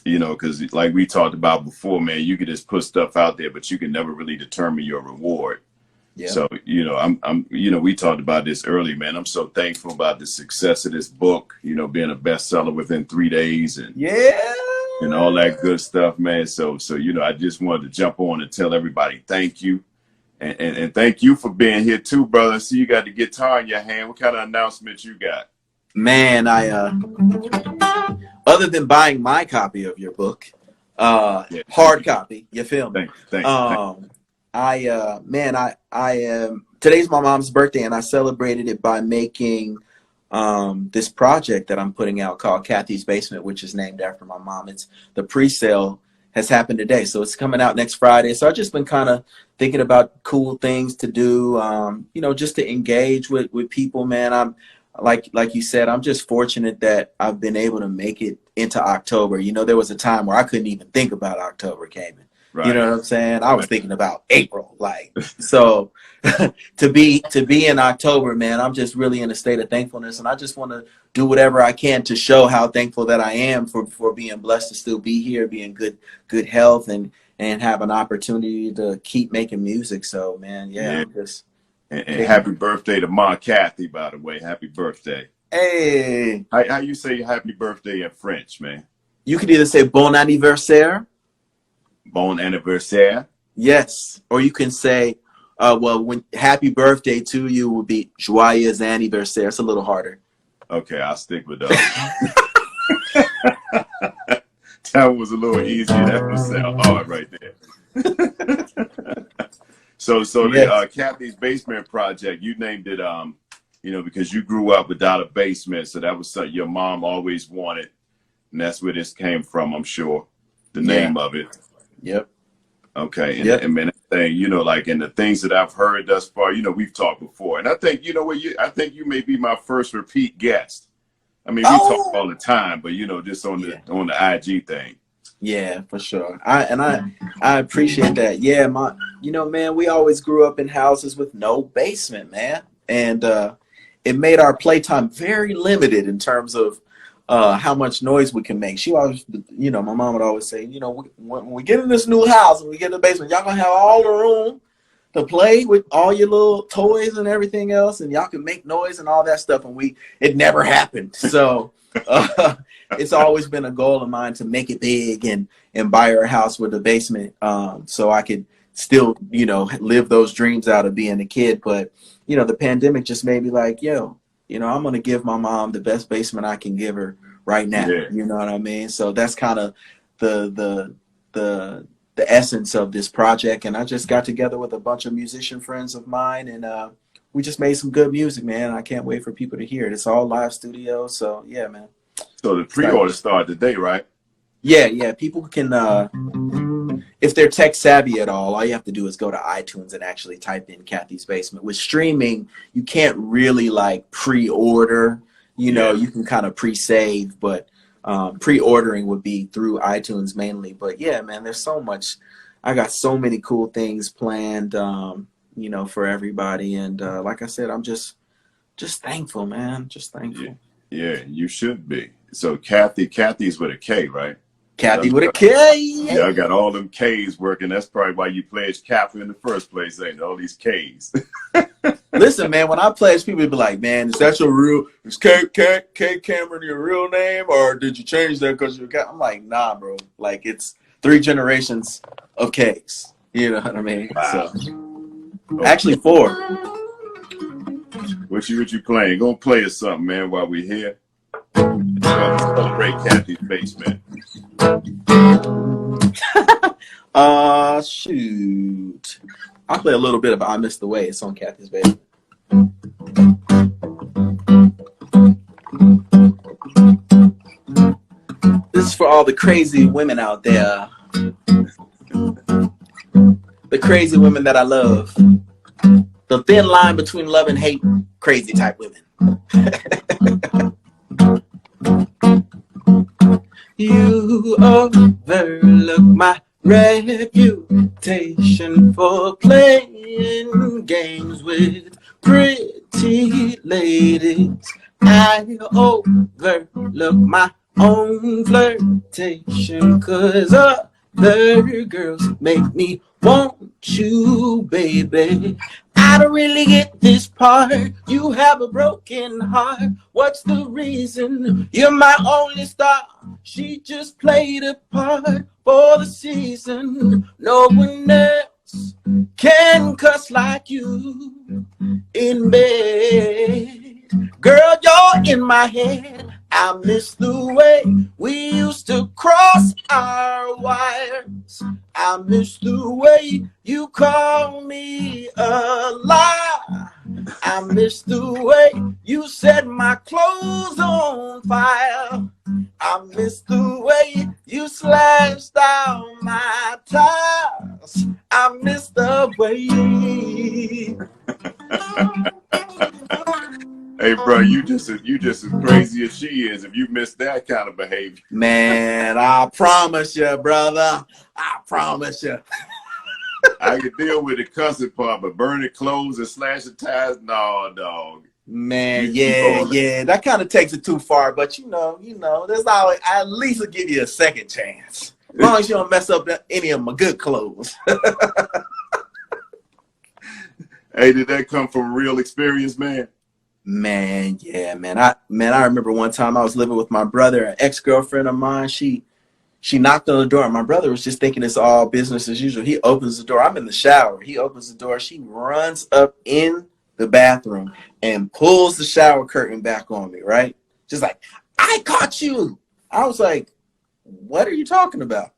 You know, because like we talked about before, man, you can just put stuff out there, but you can never really determine your reward. Yeah. So, you know, I'm you know, we talked about this early, man. I'm so thankful about the success of this book, you know, being a bestseller within 3 days and and all that good stuff, man. So, you know, I just wanted to jump on and tell everybody thank you. And thank you for being here too, brother. See, you got the guitar in your hand. What kind of announcement you got? Man, other than buying my copy of your book, hard copy, you feel me? Thank you. Today's my mom's birthday, and I celebrated it by making this project that I'm putting out called Kathy's Basement, which is named after my mom. It's the pre-sale has happened today, so it's coming out next Friday. So I've just been kind of thinking about cool things to do, you know, just to engage with people, man. I'm like you said, I'm just fortunate that I've been able to make it into October. You know, there was a time where I couldn't even think about October, Cayman. Right. You know what I'm saying? I was thinking about April, like, so to be in October, man, I'm just really in a state of thankfulness, and I just want to do whatever I can to show how thankful that I am for being blessed to still be here, be in good health, and have an opportunity to keep making music. So, man, I'm just. And happy birthday to Ma Kathy, by the way. Happy birthday. Hey. How you say happy birthday in French, man? You could either say bon anniversaire. Bon anniversaire. Yes. Or you can say, when happy birthday to you would be joyeux anniversaire. It's a little harder. Okay, I'll stick with that. That was a little easier. That would sound hard right there. So yes. The Kathy's Basement project, you named it, you know, because you grew up without a basement. So that was something your mom always wanted. And that's where this came from, I'm sure. The name of it. Yep. Okay. And man, you know, like in the things that I've heard thus far, you know, we've talked before. And I think, you know what, I think you may be my first repeat guest. I mean, we talk all the time, but, you know, just on the IG thing. Yeah, for sure. I appreciate that. Yeah, you know, man, we always grew up in houses with no basement, man. And it made our playtime very limited in terms of how much noise we can make. She always, you know, my mom would always say, you know, when we get in this new house and we get in the basement, y'all gonna have all the room to play with all your little toys and everything else, and y'all can make noise and all that stuff. And it never happened. So it's always been a goal of mine to make it big and buy her a house with a basement, so I could still, you know, live those dreams out of being a kid. But, you know, the pandemic just made me like, yo, you know, I'm going to give my mom the best basement I can give her right now. Yeah. You know what I mean? So that's kind of the essence of this project. And I just got together with a bunch of musician friends of mine, and we just made some good music, man. I can't wait for people to hear it. It's all live studio. So yeah, man. So the pre-order started today, right? Yeah. People can, if they're tech savvy at all you have to do is go to iTunes and actually type in Kathy's Basement. With streaming, you can't really like pre-order, you know, you can kind of pre-save, but pre-ordering would be through iTunes mainly. But yeah, man, there's so much. I got so many cool things planned, you know, for everybody. And like I said, I'm just thankful, man. Just thankful. Yeah, you should be. So Kathy's with a K, right? Kathy with a K. Yeah, I got all them K's working. That's probably why you pledged Kappa in the first place, ain't it? All these K's. Listen, man, when I pledge, people be like, man, is Cameron your real name? Or did you change that because you're I'm like, nah, bro. Like, it's 3 generations of cakes. You know what I mean? Wow. So, actually 4. What you playing? Go play us something, man, while we're here. Celebrate Kathy's basement. Shoot. I'll play a little bit of I Miss the Way. It's on Kathy's basement. This is for all the crazy women out there. The crazy women that I love. The thin line between love and hate. Crazy type women. You overlook my reputation for playing games with pretty ladies. I overlook my own flirtation, 'cause other girls make me want you, baby. I don't really get this part. You have a broken heart. What's the reason? You're my only star. She just played a part for the season. No one else can cuss like you in bed. Girl, you're in my head. I miss the way we used to cross our wires. I miss the way you call me a lie. I miss the way you set my clothes on fire. I miss the way you slashed down my tires. I miss the way. Hey, bro, you just as crazy as she is if you miss that kind of behavior. Man, I promise you, brother. I promise you. I can deal with the cussing part, but burning clothes and slashing tires, no, dog. Man, yeah. That kind of takes it too far, but you know, there's always, I at least will give you a second chance. As long as you don't mess up any of my good clothes. Hey, did that come from real experience, man? Man, yeah, man. I remember one time I was living with my brother, an ex-girlfriend of mine. She knocked on the door. My brother was just thinking it's all business as usual. He opens the door. I'm in the shower. He opens the door. She runs up in the bathroom and pulls the shower curtain back on me, right? Just like, I caught you. I was like, what are you talking about?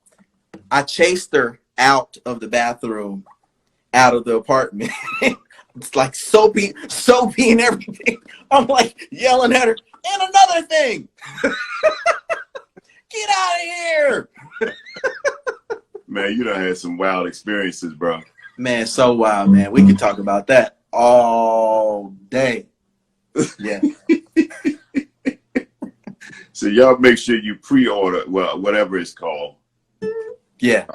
I chased her out of the bathroom, out of the apartment. It's like soapy and everything. I'm like yelling at her. And another thing. Get out of here. Man, you done had some wild experiences, bro. Man, so wild, man. We could talk about that all day. Yeah. So y'all make sure you pre-order, well, whatever it's called. Yeah.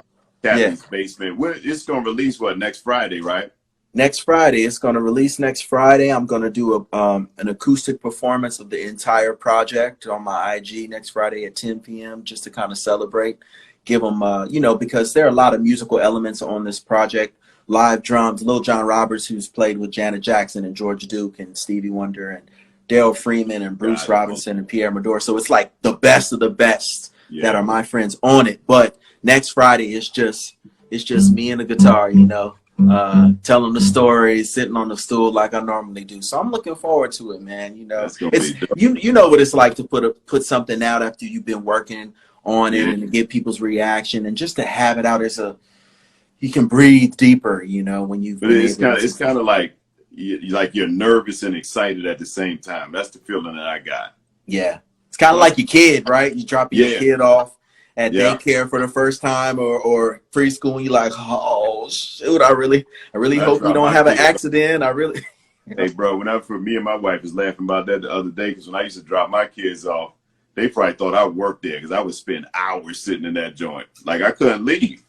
Kathy's Basement. It's going to release, next Friday, right? Next Friday. It's going to release next Friday. I'm going to do an acoustic performance of the entire project on my IG next Friday at 10 p.m. just to kind of celebrate, give them, because there are a lot of musical elements on this project. Live drums, Lil John Roberts, who's played with Janet Jackson and George Duke and Stevie Wonder and Dale Freeman and Bruce Robinson and Pierre Medor. So it's like the best of the best that are my friends on it. But next Friday it's just me and the guitar, telling the story, sitting on the stool like I normally do. So I'm looking forward to it, man. It's you know what it's like to put something out after you've been working on it and to get people's reaction and just to have it out as you can breathe deeper, when you've been it's kind of like you're nervous and excited at the same time. That's the feeling that I got. Yeah. It's kind of like your kid, right? You drop your kid off at daycare for the first time or preschool and you're like, oh shoot, I really hope we don't have an accident. Hey bro, me and my wife was laughing about that the other day because when I used to drop my kids off, they probably thought I worked there because I would spend hours sitting in that joint. Like I couldn't leave.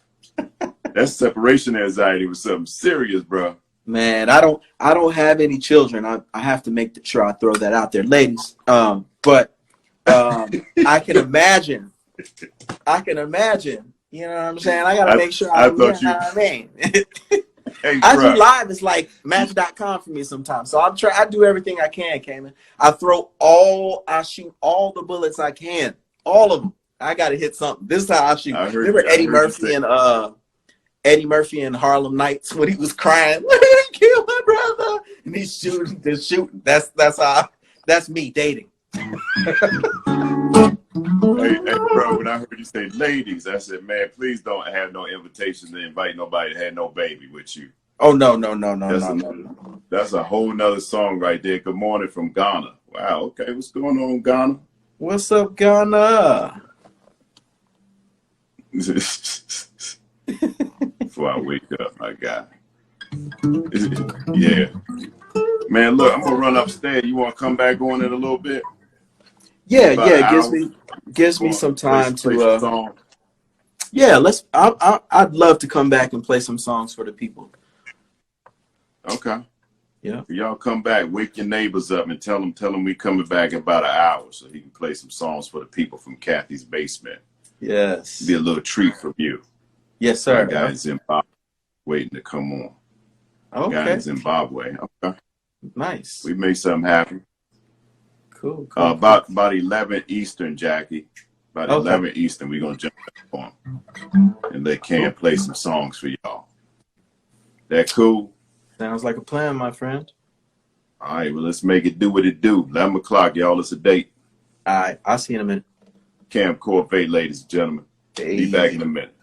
That separation anxiety was something serious, bro. Man, I don't have any children. I have to make sure I throw that out there, ladies. But I can imagine. You know what I'm saying? I gotta make sure. I mean. Hey, IG bro. Live is like Match.com for me sometimes. So I do everything I can, Cayman. I shoot all the bullets I can. All of them. I gotta hit something. This is how I shoot. Remember I heard you say. Eddie Murphy in Harlem Nights when he was crying, "Let me kill my brother," and he's shooting. That's me dating. Hey, bro, when I heard you say ladies, I said, man, please don't have no invitation to invite nobody that had no baby with you. Oh no. That's a whole nother song right there. Good morning from Ghana. Wow, okay, what's going on, Ghana? What's up, Ghana? Before I wake up, my guy. Yeah. Man, look, I'm gonna run upstairs. You wanna come back on in a little bit? Yeah, About an gives me hour? some time Play to some song. yeah, I'd love to come back and play some songs for the people. Okay. Yeah. Y'all come back, wake your neighbors up and tell them we coming back in about an hour so he can play some songs for the people from Kathy's basement. Yes. Be a little treat from you. Yes, sir. My guy in Zimbabwe waiting to come on. Okay. Guy in Zimbabwe. Okay. Nice. We make something happen. Cool. About 11 Eastern, Jackie. About 11 Eastern, we're gonna jump back on and let Cam play some songs for y'all. That cool? Sounds like a plan, my friend. All right, well, let's make it do what it do. 11 o'clock, y'all. It's a date. All right. I'll see you in a minute. Cam Corvet, ladies and gentlemen. Hey. Be back in a minute.